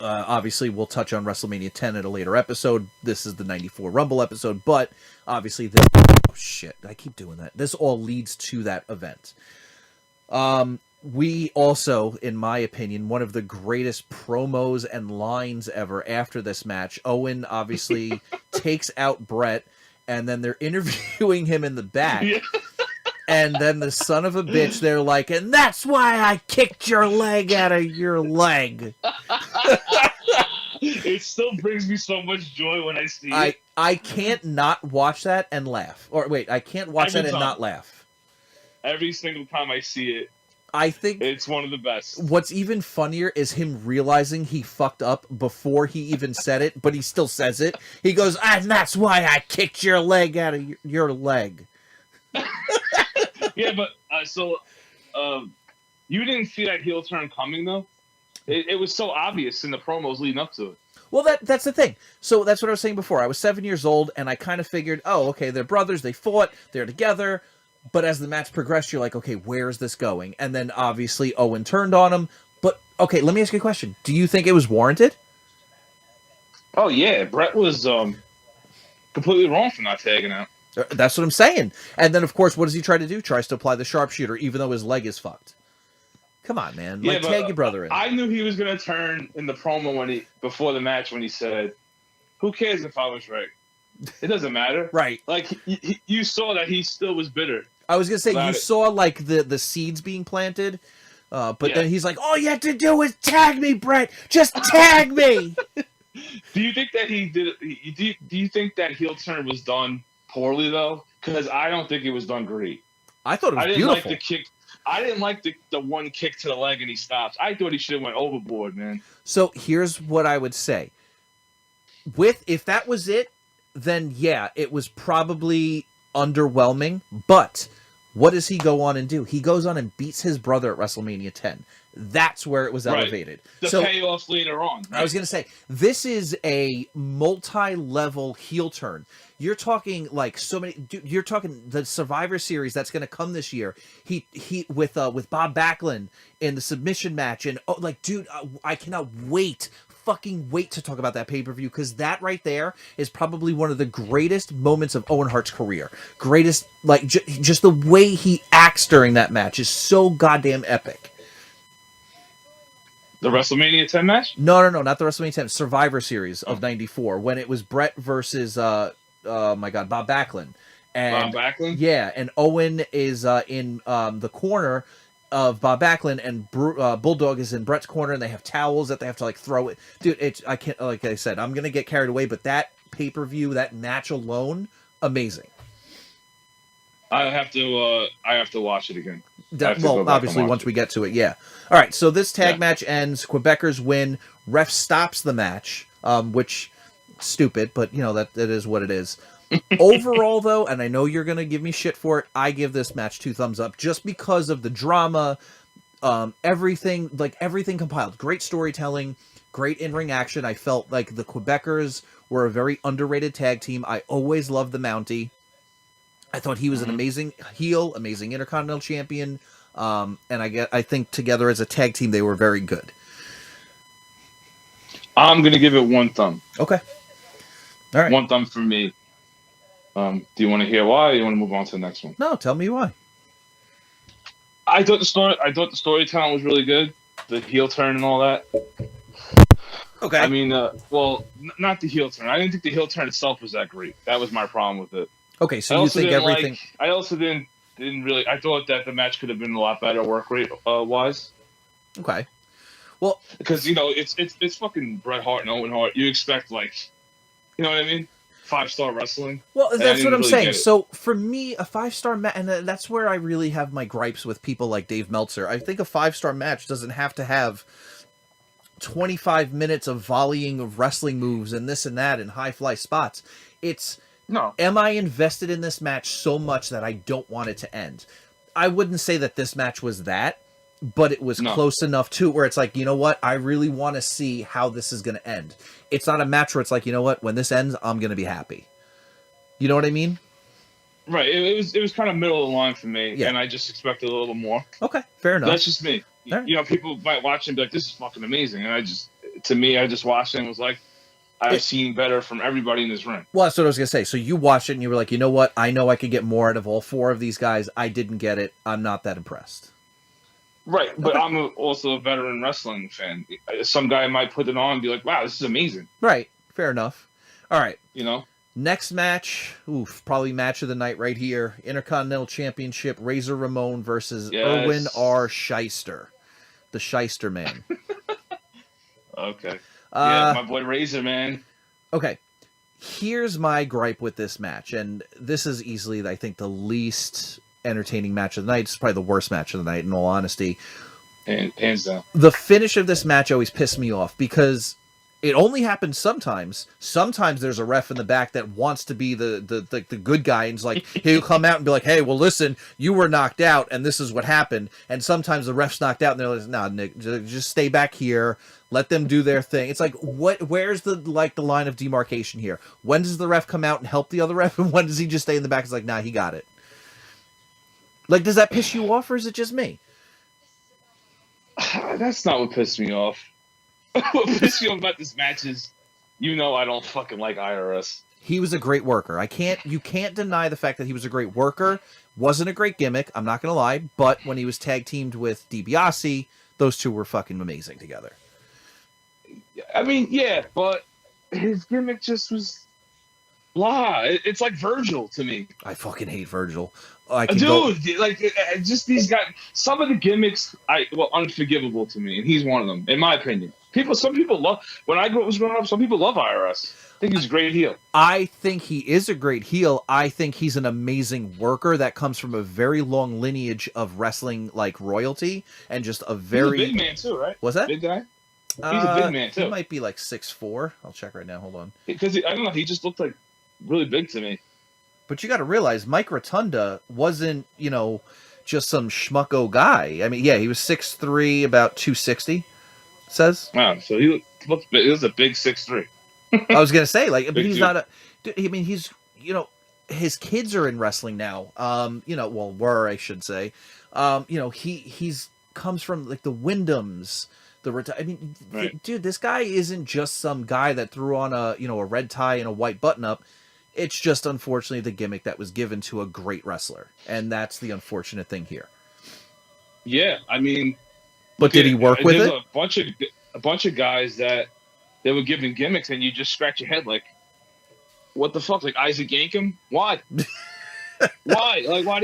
Obviously, we'll touch on WrestleMania 10 at a later episode. This is the 94 Rumble episode, but obviously, oh shit, I keep doing that. This all leads to that event. We also, in my opinion, one of the greatest promos and lines ever after this match. Owen obviously takes out Brett, and then they're interviewing him in the back. Yeah. And then the son of a bitch, they're like, and that's why I kicked your leg out of your leg. It still brings me so much joy when I see it. I can't not watch that and laugh. Or wait, I can't watch Every that and time. not laugh. Every single time I see it, I think it's one of the best. what's even funnier is him realizing he fucked up before he even said it, but he still says it. He goes, and that's why I kicked your leg out of your leg. Yeah, but you didn't see that heel turn coming, though? It was so obvious in the promos leading up to it. Well, that's the thing. So that's what I was saying before. I was 7 years old, and I kind of figured, oh, okay, they're brothers, they fought, they're together. But as the match progressed, you're like, okay, where is this going? And then obviously Owen turned on him. But, okay, let me ask you a question. Do you think it was warranted? Oh, yeah. Brett was completely wrong for not tagging out. That's what I'm saying. And then, of course, what does he try to do? Tries to apply the sharpshooter, even though his leg is fucked. Come on, man. Yeah, Like, tag your brother in. I knew he was going to turn in the promo before the match when he said, who cares if I was right? It doesn't matter. Right. Like, you saw that he still was bitter. I was going to say, you About it. saw, like, the seeds being planted, but Yeah. then he's like, all you have to do is tag me, Brett. Just tag me. Do you think that he did? Do you think that heel turn was done poorly though? Because I don't think it was done great. I thought it was I didn't beautiful. like the kick. I didn't like the one kick to the leg and he stops. I thought he should have went overboard, man. So here's what I would say. If that was it, then yeah, it was probably underwhelming. But what does he go on and do? He goes on and beats his brother at WrestleMania 10. That's where it was Right. elevated. The So payoff later on. I was going to say, this is a multi-level heel turn. You're talking like so many. Dude, you're talking the Survivor Series that's going to come this year. He with Bob Backlund in the submission match, and dude, I cannot fucking wait to talk about that pay-per-view, because that right there is probably one of the greatest moments of Owen Hart's career. Greatest, like just the way he acts during that match is so goddamn epic. The WrestleMania 10 match? No, not the WrestleMania 10 Survivor Series of '94 when it was Brett versus Bob Backlund. And Bob Backlund? yeah, and Owen is in the corner of Bob Backlund, and Bulldog is in Brett's corner, and they have towels that they have to like throw it. Dude, I can't, like I said, I'm gonna get carried away, but that pay-per-view, that match alone, amazing. I have to watch it again. Well, obviously, once we get to it, yeah. All right, so this tag match ends. Quebecers win. Ref stops the match, which stupid, but you know that is what it is. Overall, though, and I know you're gonna give me shit for it, I give this match 2 thumbs up just because of the drama, everything compiled. Great storytelling, great in-ring action. I felt like the Quebecers were a very underrated tag team. I always loved the Mountie. I thought he was an amazing heel, amazing Intercontinental Champion, and I think together as a tag team they were very good. I'm gonna give it 1 thumb. Okay, all right. 1 thumb for me. Do you want to hear why? Or you want to move on to the next one? No, tell me why. I thought the storytelling was really good. The heel turn and all that. Okay. I mean, not the heel turn. I didn't think the heel turn itself was that great. That was my problem with it. Okay, so you think everything? I also didn't really. I thought that the match could have been a lot better work rate wise. Okay. Well, because it's fucking Bret Hart and Owen Hart. You expect you know what I mean? 5-star wrestling. Well, that's what I'm really saying. So for me, a 5-star match, and that's where I really have my gripes with people like Dave Meltzer. I think a 5-star match doesn't have to have 25 minutes of volleying of wrestling moves and this and that and high fly spots. No. Am I invested in this match so much that I don't want it to end? I wouldn't say that this match was that, but it was close enough to where it's like, you know what? I really want to see how this is going to end. It's not a match where it's like, you know what? When this ends, I'm going to be happy. You know what I mean? Right. It was kind of middle of the line for me, Yeah. and I just expected a little more. Okay, fair enough. That's just me. All right. You know, people might watch and be like, "This is fucking amazing," and to me, I just watched it and was like, I've seen better from everybody in this ring. Well, that's what I was gonna say. So you watched it and you were like, you know what? I know I could get more out of all four of these guys. I didn't get it. I'm not that impressed. Right, but Okay. I'm also a veteran wrestling fan. Some guy might put it on and be like, wow, this is amazing. Right. Fair enough. All right. You know? Next match, probably match of the night right here. Intercontinental Championship, Razor Ramon versus Yes. Erwin R. Shyster. The Shyster Man. Okay. Yeah, Uh, my boy Razor, man. okay. Here's my gripe with this match, and this is easily, I think, the least entertaining match of the night. It's probably the worst match of the night, in all honesty. Hands down. The finish of this match always pissed me off because it only happens sometimes. Sometimes there's a ref in the back that wants to be the good guy and is like, he'll come out and be like, hey, well, listen, you were knocked out and this is what happened. And sometimes the ref's knocked out and they're like, nah, Nick, just stay back here. Let them do their thing. It's like, where's the line of demarcation here? When does the ref come out and help the other ref? And when does he just stay in the back? It's like, nah, he got it. Like, does that piss you off or is it just me? That's not what pissed me off. What pissed me off about this match is, I don't fucking like IRS. He was a great worker. You can't deny the fact that he was a great worker. Wasn't a great gimmick, I'm not gonna lie, but when he was tag teamed with DiBiase, those two were fucking amazing together. I mean, yeah, but his gimmick just was blah. It's like Virgil to me. I fucking hate Virgil. Just these guys. Some of the gimmicks, unforgivable to me, and he's one of them, in my opinion. Some people love. When I was growing up, some people love IRS. I think he's a great heel. I think he is a great heel. I think he's an amazing worker that comes from a very long lineage of wrestling, like royalty, and just a very he's a big man too, right? What's that? Big guy. He's a big man too. He might be like 6'4". I'll check right now. Hold on. Because I don't know. He just looked like really big to me. But you got to realize Mike Rotunda wasn't, just some schmucko guy. I mean, yeah, he was 6'3", about 260. Says. Wow, so he looked big. He was a big 6'3". I was gonna say, like, but he's dude. not a. I mean, he's his kids are in wrestling now. Were, I should say. He's comes from like the Wyndhams. Right. Dude, this guy isn't just some guy that threw on a red tie and a white button up. It's just unfortunately the gimmick that was given to a great wrestler, and that's the unfortunate thing here. Yeah, I mean, but did he work with it? A bunch of guys that they were given gimmicks, and you just scratch your head like, what the fuck? Like Isaac Yankem? Why? Why? Like, why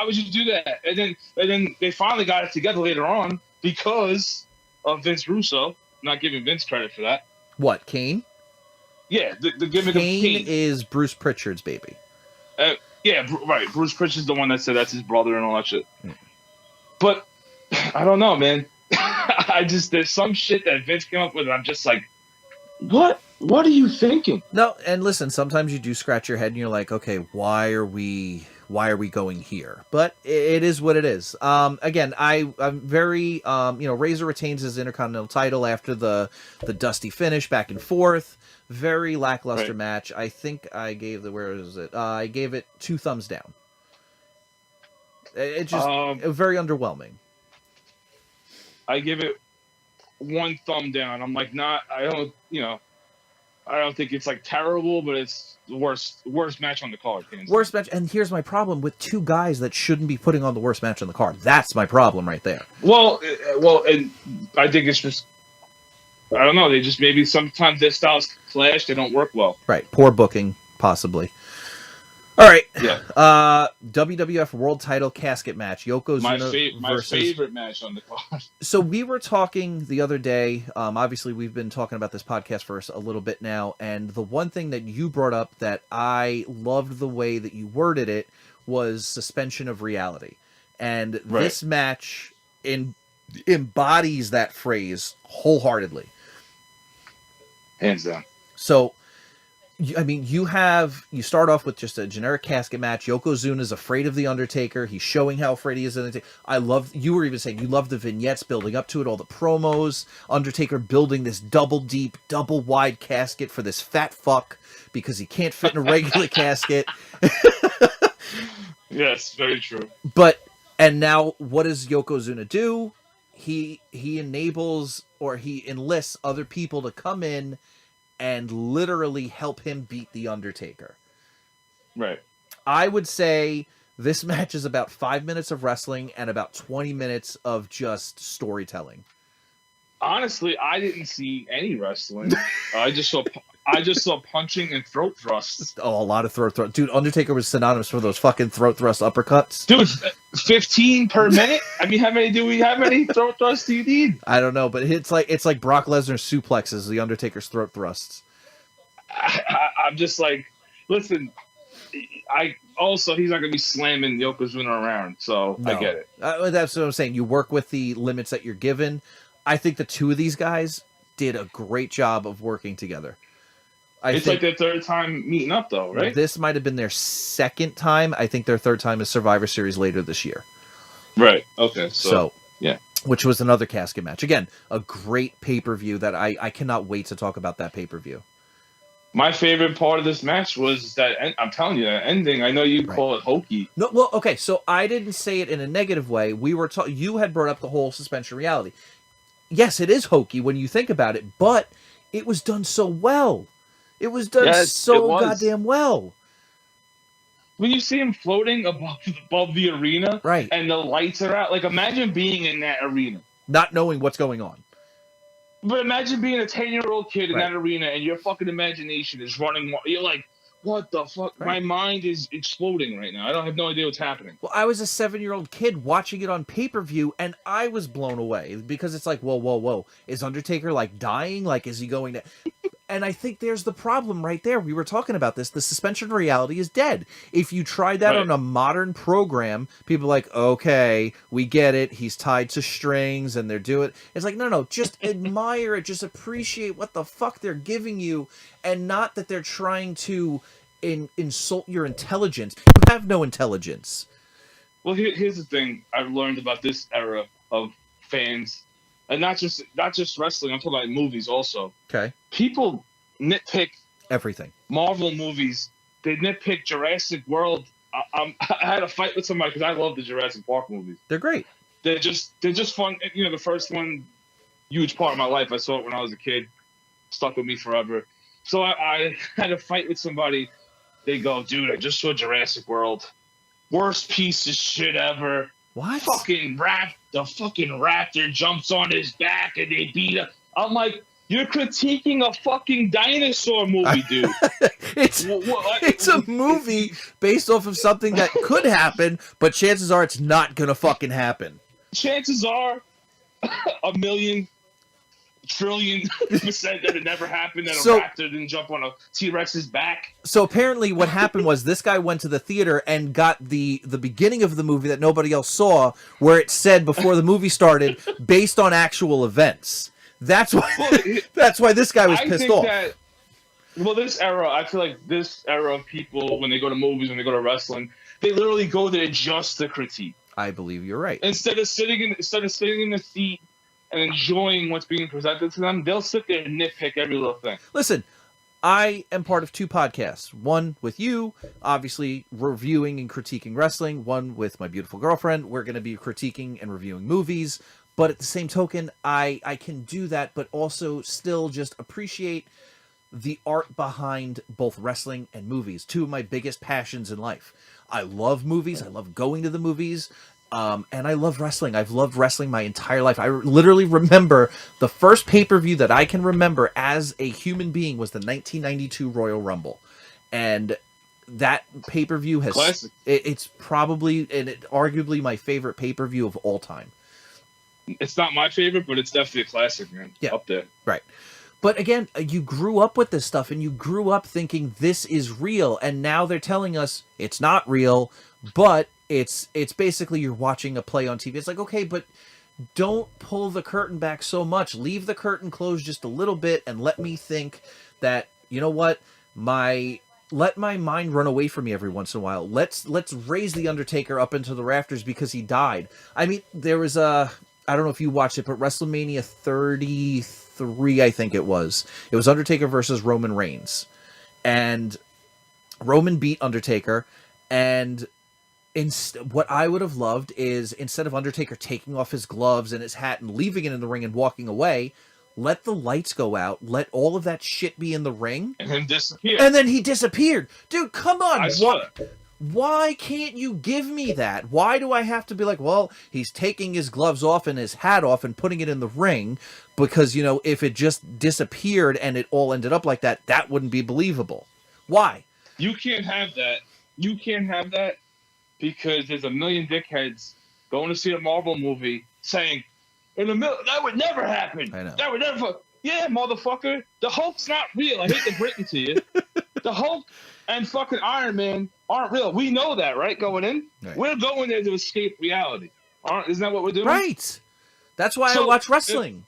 would you do that? And then they finally got it together later on because of Vince Russo. Not giving Vince credit for that. What, Kane? Yeah, the gimmick Kane of Kane is Bruce Pritchard's baby. Yeah, right. Bruce Pritchard's the one that said that's his brother and all that shit. Hmm. But I don't know, man. There's some shit that Vince came up with, and I'm just like, what? What are you thinking? No, and listen, sometimes you do scratch your head and you're like, okay, why are we going here? But it is what it is. Again, I'm very, Razor retains his Intercontinental title after the dusty finish back and forth. Very lackluster match. I think I gave I gave it 2 thumbs down. It just very underwhelming. I give it 1 thumb down. I'm like, I don't think it's like terrible, but it's the worst match on the card. Worst match, and here's my problem with 2 guys that shouldn't be putting on the worst match on the card. That's my problem right there. Well, and I think it's just, I don't know. They just maybe sometimes their styles clash. They don't work well. Right, poor booking, possibly. All right. Yeah. WWF World Title Casket match. Yokozuna my favorite match on the card. So we were talking the other day. Obviously, we've been talking about this podcast for a little bit now, and the one thing that you brought up that I loved the way that you worded it was suspension of reality, and this match embodies that phrase wholeheartedly. Hands down. So, I mean, you start off with just a generic casket match. Yokozuna is afraid of the Undertaker. He's showing how afraid he is of the Undertaker. You were even saying you love the vignettes building up to it, all the promos. Undertaker building this double deep, double wide casket for this fat fuck because he can't fit in a regular casket. Yes, very true. And now what does Yokozuna do? he enables or he enlists other people to come in and literally help him beat the Undertaker. Right. I would say this match is about 5 minutes of wrestling and about 20 minutes of just storytelling. Honestly, I didn't see any wrestling. I just saw punching and throat thrusts. Oh, a lot of throat thrust. Dude, Undertaker was synonymous for those fucking throat thrust uppercuts. Dude, 15 per minute? I mean, how many throat thrusts do you need? I don't know, but it's like Brock Lesnar suplexes the Undertaker's throat thrusts. I'm just like, listen, he's not going to be slamming Yokozuna around, so No. I get it. That's what I'm saying. You work with the limits that you're given. I think the two of these guys did a great job of working together. It's like their third time meeting up, though, right? This might have been their second time. I think their third time is Survivor Series later this year. Right. Okay. So yeah. Which was another casket match. Again, a great pay-per-view that I cannot wait to talk about that pay-per-view. My favorite part of this match was that, I'm telling you, that ending. I know you call it hokey. No, well, okay, so I didn't say it in a negative way. You had brought up the whole suspension reality. Yes, it is hokey when you think about it, but it was done so well. It was done goddamn well. When you see him floating above the arena, right, and the lights are out, like imagine being in that arena, not knowing what's going on. But imagine being a 10-year-old kid in that arena, and your fucking imagination is running. You're like, what the fuck? Right. My mind is exploding right now. I don't have no idea what's happening. Well, I was a 7-year-old kid watching it on pay-per-view, and I was blown away because it's like, whoa. Is Undertaker, like, dying? Like, is he going to... And I think there's the problem right there. We were talking about this. The suspension of reality is dead. If you tried that on a modern program, people are like, okay, we get it. He's tied to strings and they're doing it. It's like, no. Just admire it. Just appreciate what the fuck they're giving you. And not that they're trying to insult your intelligence. You have no intelligence. Well, here's the thing I've learned about this era of fans. And not just wrestling. I'm talking about movies also. Okay. People nitpick everything. Marvel movies. They nitpick Jurassic World. I had a fight with somebody because I love the Jurassic Park movies. They're great. They're just fun. You know, the first one, huge part of my life. I saw it when I was a kid. Stuck with me forever. So I had a fight with somebody. They go, dude, I just saw Jurassic World. Worst piece of shit ever. What? The fucking raptor jumps on his back and they beat him. I'm like, you're critiquing a fucking dinosaur movie, dude. It's a movie based off of something that could happen, but chances are it's not gonna fucking happen. Chances are 1,000,000,000,000,000% that it never happened, that a raptor didn't jump on a T-Rex's back. So apparently what happened was this guy went to the theater and got the beginning of the movie that nobody else saw, where it said before the movie started, based on actual events. That's why this guy was pissed off. This era, I feel like this era of people, when they go to movies, when they go to wrestling, they literally go there just to critique. I believe you're right. Instead of sitting in the seat and enjoying what's being presented to them, they'll sit there and nitpick every little thing. Listen, I am part of 2 podcasts. One with you, obviously reviewing and critiquing wrestling. One with my beautiful girlfriend. We're going to be critiquing and reviewing movies. But at the same token, I can do that, but also still just appreciate the art behind both wrestling and movies. 2 of my biggest passions in life. I love movies. I love going to the movies. And I love wrestling. I've loved wrestling my entire life. I literally remember the first pay-per-view that I can remember as a human being was the 1992 Royal Rumble. And that pay-per-view has... Classic. It's probably, and arguably my favorite pay-per-view of all time. It's not my favorite, but it's definitely a classic, man. Yeah. Up there. Right. But again, you grew up with this stuff, and you grew up thinking this is real, and now they're telling us it's not real, but it's basically you're watching a play on TV. It's like, okay, but don't pull the curtain back so much. Leave the curtain closed just a little bit and let me think that, you know what, let my mind run away from me every once in a while. Let's raise the Undertaker up into the rafters because he died. I mean, there was I don't know if you watched it, but WrestleMania 33, I think it was Undertaker versus Roman Reigns, and Roman beat Undertaker, and What I would have loved is instead of Undertaker taking off his gloves and his hat and leaving it in the ring and walking away, let the lights go out, let all of that shit be in the ring, and then disappear. And then he disappeared. Dude, come on. I saw that. Why can't you give me that? Why do I have to be like, well, he's taking his gloves off and his hat off and putting it in the ring? Because, you know, if it just disappeared and it all ended up like that, that wouldn't be believable. Why? You can't have that. You can't have that because there's a million dickheads going to see a Marvel movie saying, in the middle, that would never happen. I know. That would never. Yeah, motherfucker. The Hulk's not real. I hate to break it to you. The Hulk and fucking Iron Man aren't real. We know that, right? Going in, right. We're going there to escape reality. Isn't that what we're doing? Right. That's why I watch wrestling.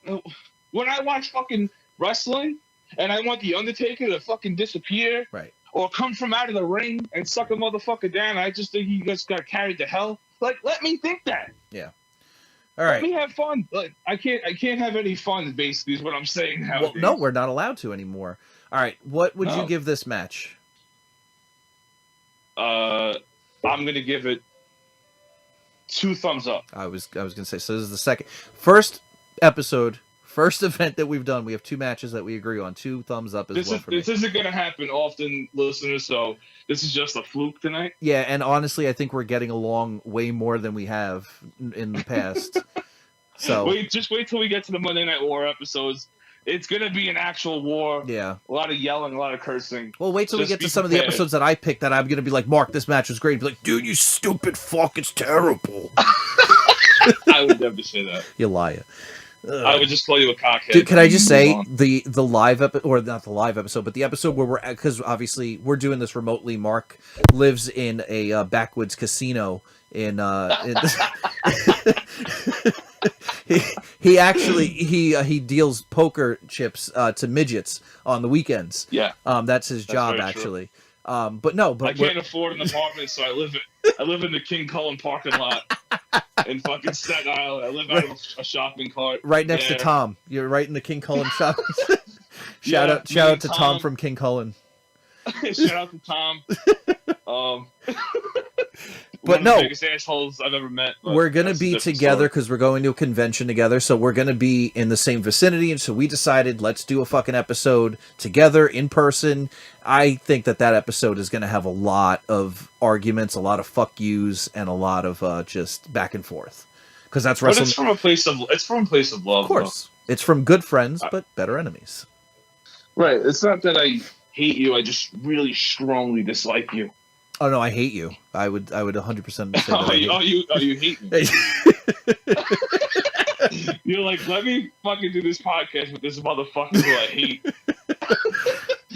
When I watch fucking wrestling, and I want the Undertaker to fucking disappear, right, or come from out of the ring and suck a motherfucker down, I just think he just got carried to hell. Like, let me think that. Yeah. All right. Let me have fun. Like, I can't have any fun. Basically, is what I'm saying now. Well, no, we're not allowed to anymore. All right. What would you give this match? I'm gonna give it 2 thumbs up. I was gonna say. So this is the first episode, first event that we've done. We have 2 matches that we agree on. 2 thumbs up as well for me. This isn't gonna happen often, listeners. So this is just a fluke tonight. Yeah, and honestly, I think we're getting along way more than we have in the past. So just wait till we get to the Monday Night War episodes. It's gonna be an actual war. Yeah, a lot of yelling, a lot of cursing. Well, wait till we get to some of the episodes that I picked that I'm gonna be like, Mark, this match was great. Be like, dude, you stupid fuck, it's terrible. I would never say that. You liar. I would just call you a cockhead. Dude, can I just say the live episode, or not the live episode, but the episode where we're, because obviously we're doing this remotely. Mark lives in a backwoods casino in he actually he deals poker chips to midgets on the weekends. Yeah, that's his job actually. But I can't afford an apartment, so I live in the King Cullen parking lot in fucking Staten Island. I live out of a shopping cart right next to Tom. You're right in the King Cullen shop. Shout out to Tom from King Cullen. Shout out to Tom. But one of the biggest assholes I've ever met. We're gonna be together because we're going to a convention together, so we're gonna be in the same vicinity, and so we decided let's do a fucking episode together in person. I think that episode is gonna have a lot of arguments, a lot of fuck yous, and a lot of just back and forth. Because that's wrestling. But it's from a place of love. Of course, it's from good friends but better enemies. Right. It's not that I hate you. I just really strongly dislike you. Oh no, I hate you. I would 100% say that. You hate me. You're like, let me fucking do this podcast with this motherfucker who I hate.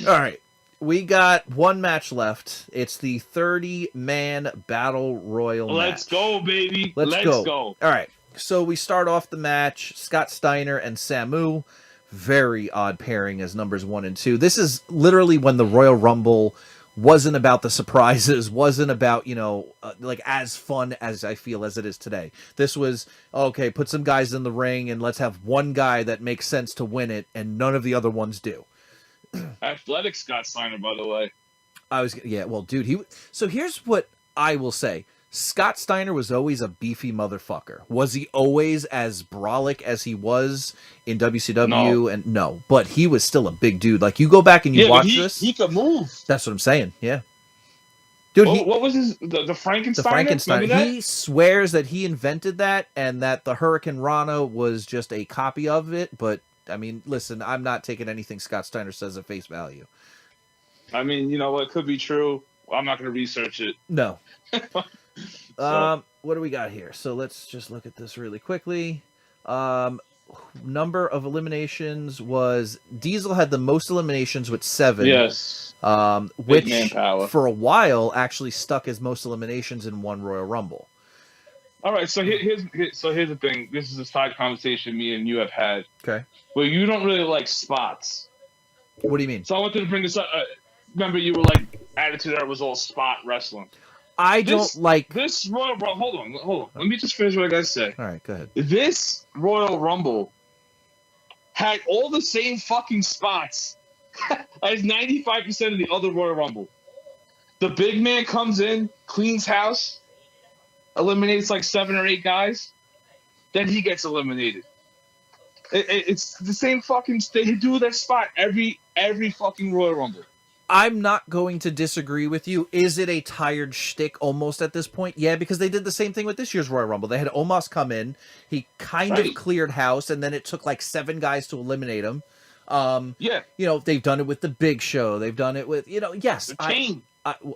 All right, we got 1 match left. It's the 30-man battle royal. Let's go, baby. Let's go. All right, so we start off the match. Scott Steiner and Samu. Very odd pairing as numbers 1 and 2. This is literally when the Royal Rumble wasn't about the surprises, wasn't about, like as fun as I feel as it is today. This was, okay, put some guys in the ring and let's have one guy that makes sense to win it, and none of the other ones do. Athletic Scott Steiner, by the way. Dude, so here's what I will say. Scott Steiner was always a beefy motherfucker. Was he always as brolic as he was in WCW? No, but he was still a big dude. Like, you go back and you watch this. He could move. That's what I'm saying, yeah. Dude, what was the Frankensteiner? The Frankensteiner. He swears that he invented that and that the Hurricane Rana was just a copy of it. But, I mean, listen, I'm not taking anything Scott Steiner says at face value. I mean, you know what? It could be true. I'm not going to research it. No. What do we got here? So let's just look at this really quickly. Number of eliminations was Diesel had the most eliminations with 7. Yes. Which for a while actually stuck as most eliminations in one Royal Rumble. All right, so here's the thing. This is a side conversation me and you have had. Okay. Where you don't really like spots. What do you mean? So I wanted to bring this up. Remember, you were like, Attitude Era was all spot wrestling. Don't like this Royal Rumble. Hold on. Let me just finish what I gotta say. All right, go ahead. This Royal Rumble had all the same fucking spots as 95% of the other Royal Rumble. The big man comes in, cleans house, eliminates like 7 or 8 guys, then he gets eliminated. It's the same fucking. They do their spot every fucking Royal Rumble. I'm not going to disagree with you. Is it a tired shtick almost at this point? Yeah, because they did the same thing with this year's Royal Rumble. They had Omos come in. He kind of cleared house, and then it took like 7 guys to eliminate him. Yeah. You know, they've done it with the Big Show. They've done it with, yes.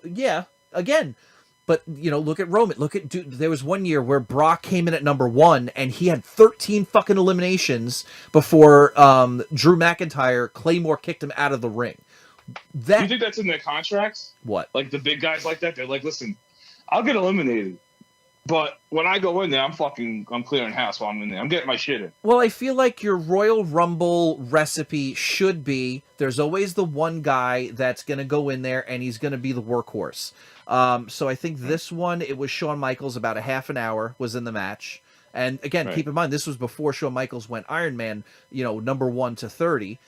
Yeah, again. But, look at Roman. Dude, there was one year where Brock came in at number 1, and he had 13 fucking eliminations before Drew McIntyre, Claymore kicked him out of the ring. Do you think that's in their contracts? What? Like the big guys like that? They're like, listen, I'll get eliminated. But when I go in there, I'm clearing house while I'm in there. I'm getting my shit in. Well, I feel like your Royal Rumble recipe should be, there's always the one guy that's going to go in there and he's going to be the workhorse. So I think this one, it was Shawn Michaels, about a half an hour was in the match. And again, keep in mind, this was before Shawn Michaels went Iron Man, number 1 to 30.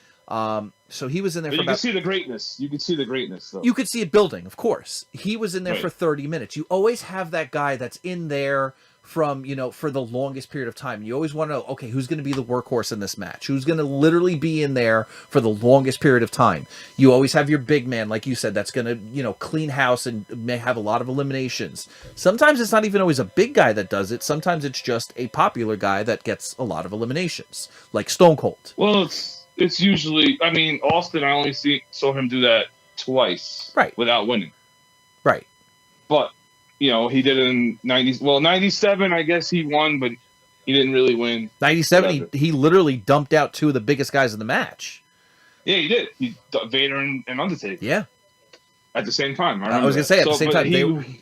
So he was in there for you can see the greatness. You can see the greatness, though. You could see it building, of course. He was in there for 30 minutes. You always have that guy that's in there from, for the longest period of time. You always want to know, okay, who's going to be the workhorse in this match? Who's going to literally be in there for the longest period of time? You always have your big man, like you said, that's going to, clean house and may have a lot of eliminations. Sometimes it's not even always a big guy that does it. Sometimes it's just a popular guy that gets a lot of eliminations, like Stone Cold. Well, it's usually, I mean, Austin, I only saw him do that twice. Right. Without winning. Right. But, he did it in 97, I guess he won, but he didn't really win. 97, he literally dumped out 2 of the biggest guys in the match. Yeah, he did. Vader and Undertaker. Yeah. At the same time. I was going to say, at the same time.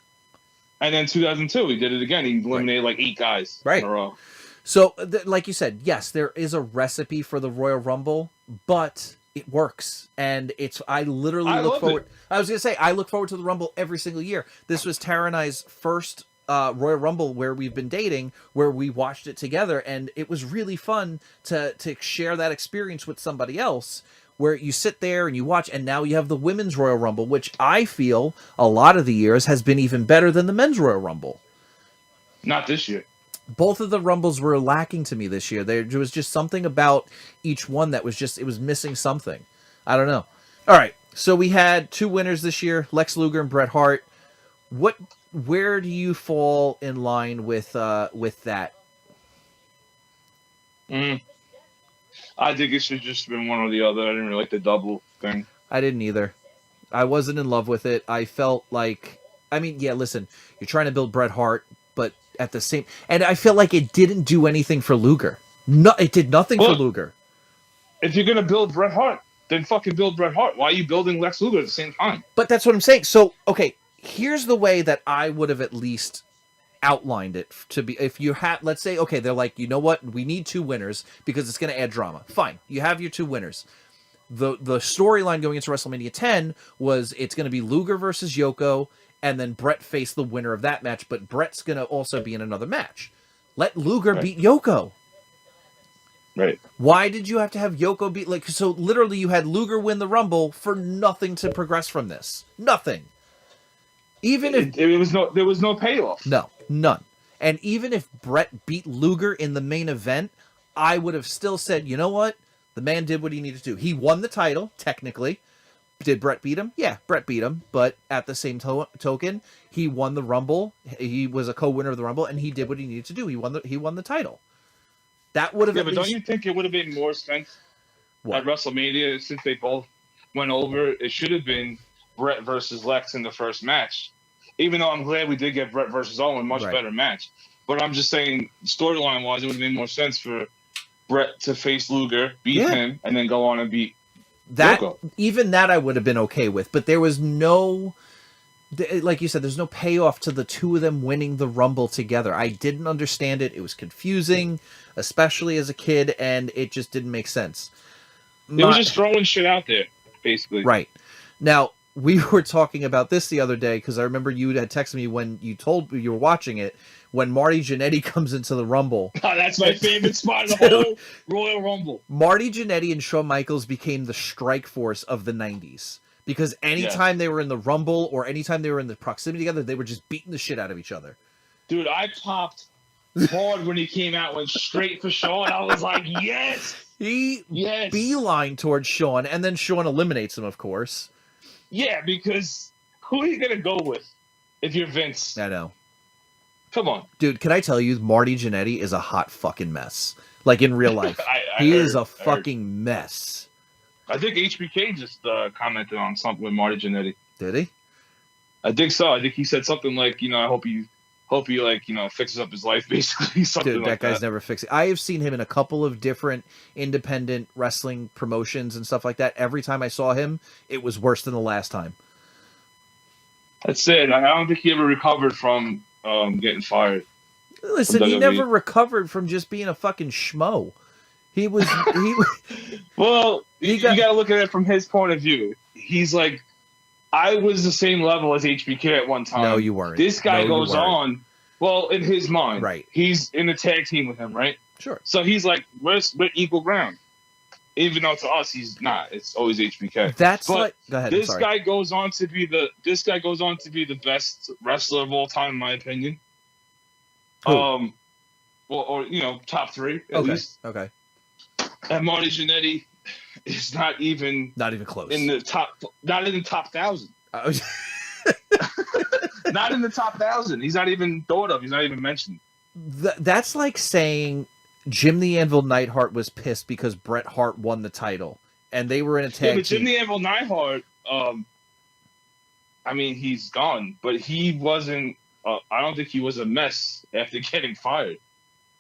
And then 2002, he did it again. He eliminated like 8 guys in a row. So, like you said, yes, there is a recipe for the Royal Rumble, but it works. And I literally look forward. I was going to say, I look forward to the Rumble every single year. This was Tara and I's first Royal Rumble where we've been dating, where we watched it together. And it was really fun to share that experience with somebody else, where you sit there and you watch. And now you have the Women's Royal Rumble, which I feel a lot of the years has been even better than the Men's Royal Rumble. Not this year. Both of the Rumbles were lacking to me this year. There was just something about each one that was it was missing something. I don't know. All right. So we had 2 winners this year, Lex Luger and Bret Hart. Where do you fall in line with that? I think it should just been one or the other. I didn't really like the double thing. I didn't either. I wasn't in love with it. I felt like, listen, you're trying to build Bret Hart, but at the same, and I feel like it didn't do anything for Luger. No, it did nothing for Luger. If you're gonna build Bret Hart, then fucking build Bret Hart. Why are you building Lex Luger at the same time? But that's what I'm saying. So, okay, here's the way that I would have at least outlined it to be. If you had, let's say, okay, they're like, you know what, we need 2 winners because it's going to add drama. Fine, you have your 2 winners. The storyline going into WrestleMania 10 was it's going to be Luger versus Yoko, and then Bret faced the winner of that match, but Bret's going to also be in another match. Let Luger beat Yoko. Right. Why did you have to have Yoko beat, so literally you had Luger win the Rumble for nothing to progress from this. Nothing. Even if there was no payoff. No, none. And even if Bret beat Luger in the main event, I would have still said, you know what? The man did what he needed to do. He won the title, technically. Did Bret beat him? Yeah, Bret beat him. But at the same token, he won the Rumble. He was a co-winner of the Rumble, and he did what he needed to do. He won the title. That would have. Yeah, but don't you think it would have made more sense at WrestleMania, since they both went over? It should have been Bret versus Lex in the first match. Even though I'm glad we did get Bret versus Owen, much better match. But I'm just saying, storyline wise, it would have made more sense for Bret to face Luger, beat him, and then go on and beat Yoko. Even that I would have been okay with. But there was no, like you said, there's no payoff to the 2 of them winning the Rumble together. I didn't understand it. It was confusing, especially as a kid, and it just didn't make sense. It was just throwing shit out there, basically. Right. Now, we were talking about this the other day, because I remember you had texted me when you told me you were watching it, when Marty Jannetty comes into the Rumble. Oh, that's my favorite spot in the whole Royal Rumble. Marty Jannetty and Shawn Michaels became the strike force of the 90s. Because anytime they were in the Rumble or anytime they were in the proximity together, they were just beating the shit out of each other. Dude, I popped hard when he came out, went straight for Shawn. I was like, yes, He yes, beeline towards Shawn, and then Shawn eliminates him, of course. yeah. Because who are you gonna go with if you're Vince? I know. Come on, Dude, can I tell you, Marty Jannetty is a hot fucking mess. Like, in real life. I He heard, is a I heard. fucking mess. I think HBK just commented on something with Marty Jannetty. Did he? I think so. I think he said something like, I hope he like, fixes up his life, basically. Something Dude, like that guy's never fixing. I have seen him in a couple of different independent wrestling promotions and stuff like that. Every time I saw him, it was worse than the last time. That's it. I don't think he ever recovered from getting fired. Listen, he never recovered from just being a fucking schmo. He was Well, you got to look at it from his point of view. He's like, I was the same level as HBK at one time. No, you weren't. This guy No, goes on. Well, in his mind, right? He's in a tag team with him, right? Sure. So he's like, we're equal ground. Even though to us he's not. It's always HBK. That's but like. Go ahead. This guy goes on to be the best wrestler of all time, in my opinion. Who? Or top 3 at least. Okay. And Marty Jannetty is not even close in the top. Not in the top 1,000. Not in the top 1,000. He's not even thought of. He's not even mentioned. That's like saying Jim the Anvil Neidhart was pissed because Bret Hart won the title, and they were in a tag team. Jim the Anvil Neidhart, I mean, he's gone, but he wasn't. I don't think he was a mess after getting fired.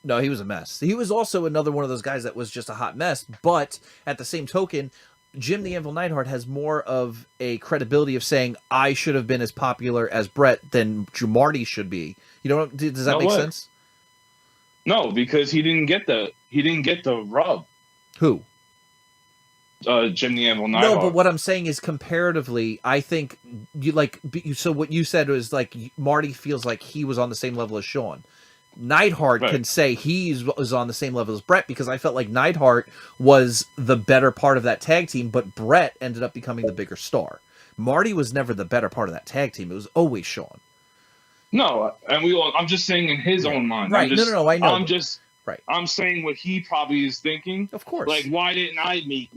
No, he was a mess. He was also another one of those guys that was just a hot mess. But at the same token, Jim the Anvil Neidhart has more of a credibility of saying I should have been as popular as Bret than Marty should be. You know, does that make sense? No, because he didn't get the rub. Who? Jim the Anvil Neidhart. No, but what I'm saying is comparatively, I think you like. So what you said was like Marty feels like he was on the same level as Shawn. Neidhart can say he was on the same level as Bret because I felt like Neidhart was the better part of that tag team, but Bret ended up becoming the bigger star. Marty was never the better part of that tag team. It was always Shawn. No, and I'm just saying in his own mind. Right. No, I know. I'm saying what he probably is thinking. Of course. Like, why didn't I make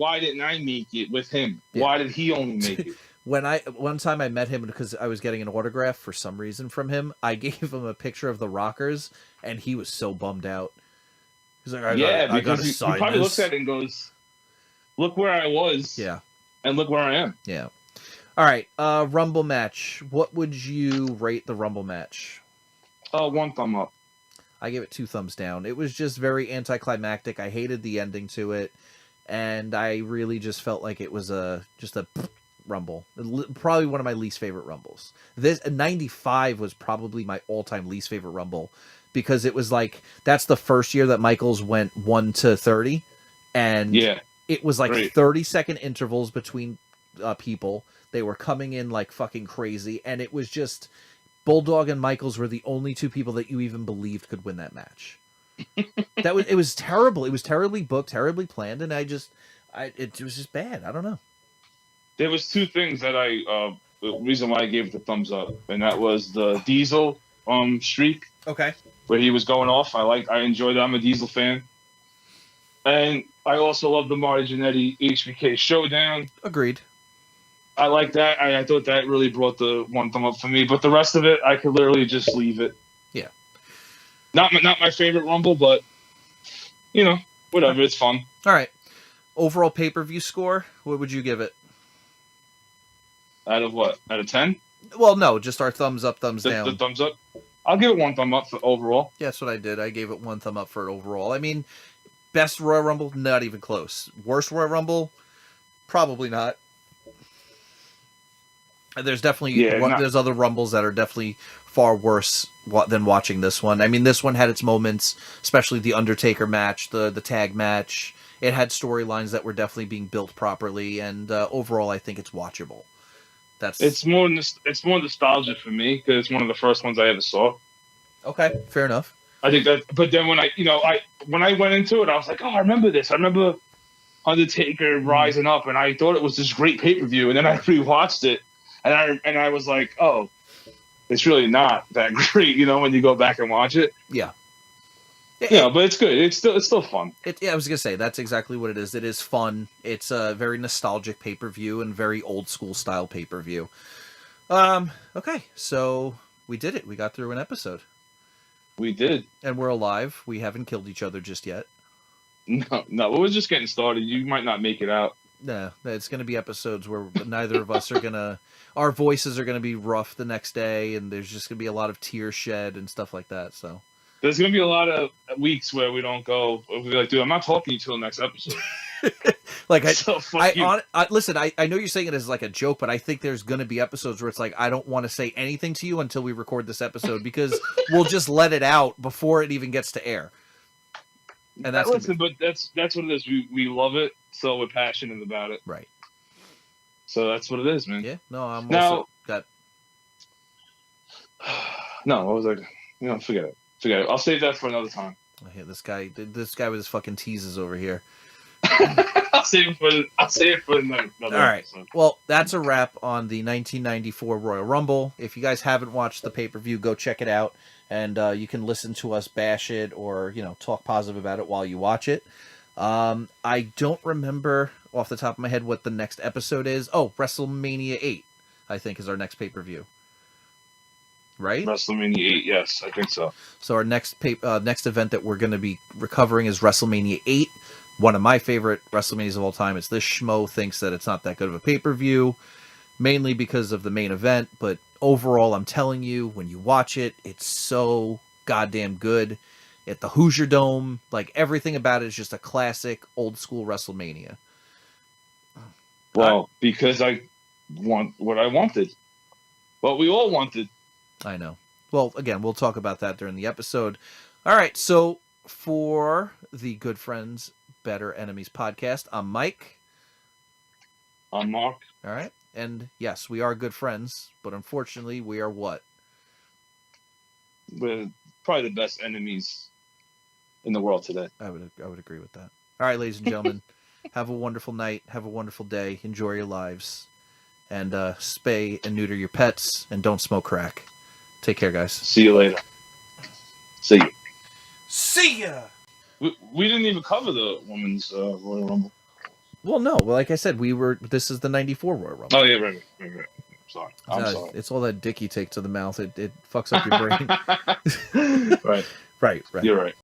it with him? Yeah. Why did he only make it? One time I met him because I was getting an autograph for some reason from him, I gave him a picture of the Rockers, and he was so bummed out. He's like, I got he probably looks at it and goes, "Look where I was, and look where I am." Yeah. All right, Rumble match. What would you rate the Rumble match? 1 thumb up. I gave it 2 thumbs down. It was just very anticlimactic. I hated the ending to it, and I really just felt like it was just a Rumble. Probably one of my least favorite Rumbles. This 95 was probably my all-time least favorite Rumble because it was like that's the first year that Michaels went 1 to 30, and it was like 30-second intervals between people. They were coming in like fucking crazy, and it was just Bulldog and Michaels were the only 2 people that you even believed could win that match. It was terrible. It was terribly booked, terribly planned, and it was just bad. I don't know. There was 2 things that the reason why I gave it the thumbs up, and that was the Diesel streak. Okay. Where he was going off. I enjoyed it. I'm a Diesel fan. And I also love the Marty Jannetty HBK showdown. Agreed. I like that. I thought that really brought the 1 thumb up for me. But the rest of it, I could literally just leave it. Yeah. Not my favorite Rumble, but whatever. It's fun. All right. Overall pay-per-view score, what would you give it? Out of what? Out of 10? Well, no, just our thumbs up, thumbs down. The thumbs up? I'll give it 1 thumb up for overall. Yeah, that's what I did. I gave it 1 thumb up for overall. I mean, best Royal Rumble, not even close. Worst Royal Rumble, probably not. There's definitely there's other Rumbles that are definitely far worse than watching this one. I mean, this one had its moments, especially the Undertaker match, the tag match. It had storylines that were definitely being built properly, and overall, I think it's watchable. It's more nostalgia for me because it's one of the first ones I ever saw. Okay, fair enough. I think that, but then when I went into it, I was like, oh, I remember this. I remember Undertaker rising up, and I thought it was this great pay-per-view, and then I rewatched it, and I was like, oh, it's really not that great, when you go back and watch it. Yeah. But it's good. It's still fun. I was gonna say that's exactly what it is. It is fun. It's a very nostalgic pay-per-view and very old school style pay-per-view. Okay, so we did it. We got through an episode. We did. And we're alive. We haven't killed each other just yet. No, we're just getting started. You might not make it out. No, it's going to be episodes where neither of us are going to... Our voices are going to be rough the next day, and there's just going to be a lot of tears shed and stuff like that, so... There's going to be a lot of weeks where we don't go... We'll be like, dude, I'm not talking to you till the next episode. Listen, I know you're saying it as like a joke, but I think there's going to be episodes where it's like, I don't want to say anything to you until we record this episode, because we'll just let it out before it even gets to air. And that's but that's what it is. We love it, so we're passionate about it. Right. So that's what it is, man. Yeah. No, I'm now, also got... No, what was I... forget it. I'll save that for another time. I hate this guy. This guy with his fucking teases over here. I'll save it for another All right. episode. Well, that's a wrap on the 1994 Royal Rumble. If you guys haven't watched the pay-per-view, go check it out. And you can listen to us bash it or, talk positive about it while you watch it. I don't remember off the top of my head what the next episode is. Oh, WrestleMania 8, I think, is our next pay-per-view. Right? WrestleMania 8, yes, I think so. So our next event that we're going to be recovering is WrestleMania 8. One of my favorite WrestleManias of all time. It's this schmo thinks that it's not that good of a pay-per-view, mainly because of the main event, but overall, I'm telling you, when you watch it, it's so goddamn good. At the Hoosier Dome, like, everything about it is just a classic old school WrestleMania. Well, because I want what I wanted. What we all wanted. I know. Well, again, we'll talk about that during the episode. All right, so for the Good Friends, Better Enemies podcast, I'm Mike. I'm Mark. All right. And yes, we are good friends, but unfortunately, we are what? We're probably the best enemies in the world today. I would agree with that. All right, ladies and gentlemen, have a wonderful night. Have a wonderful day. Enjoy your lives. And spay and neuter your pets, and don't smoke crack. Take care, guys. See you later. See you. See ya! We didn't even cover the women's Royal Rumble. Well, no. Well, like I said, this is the 94 Royal Rumble. Oh, yeah, right. Sorry. I'm sorry. It's all that dick you take to the mouth. It fucks up your brain. Right. Right. You're right.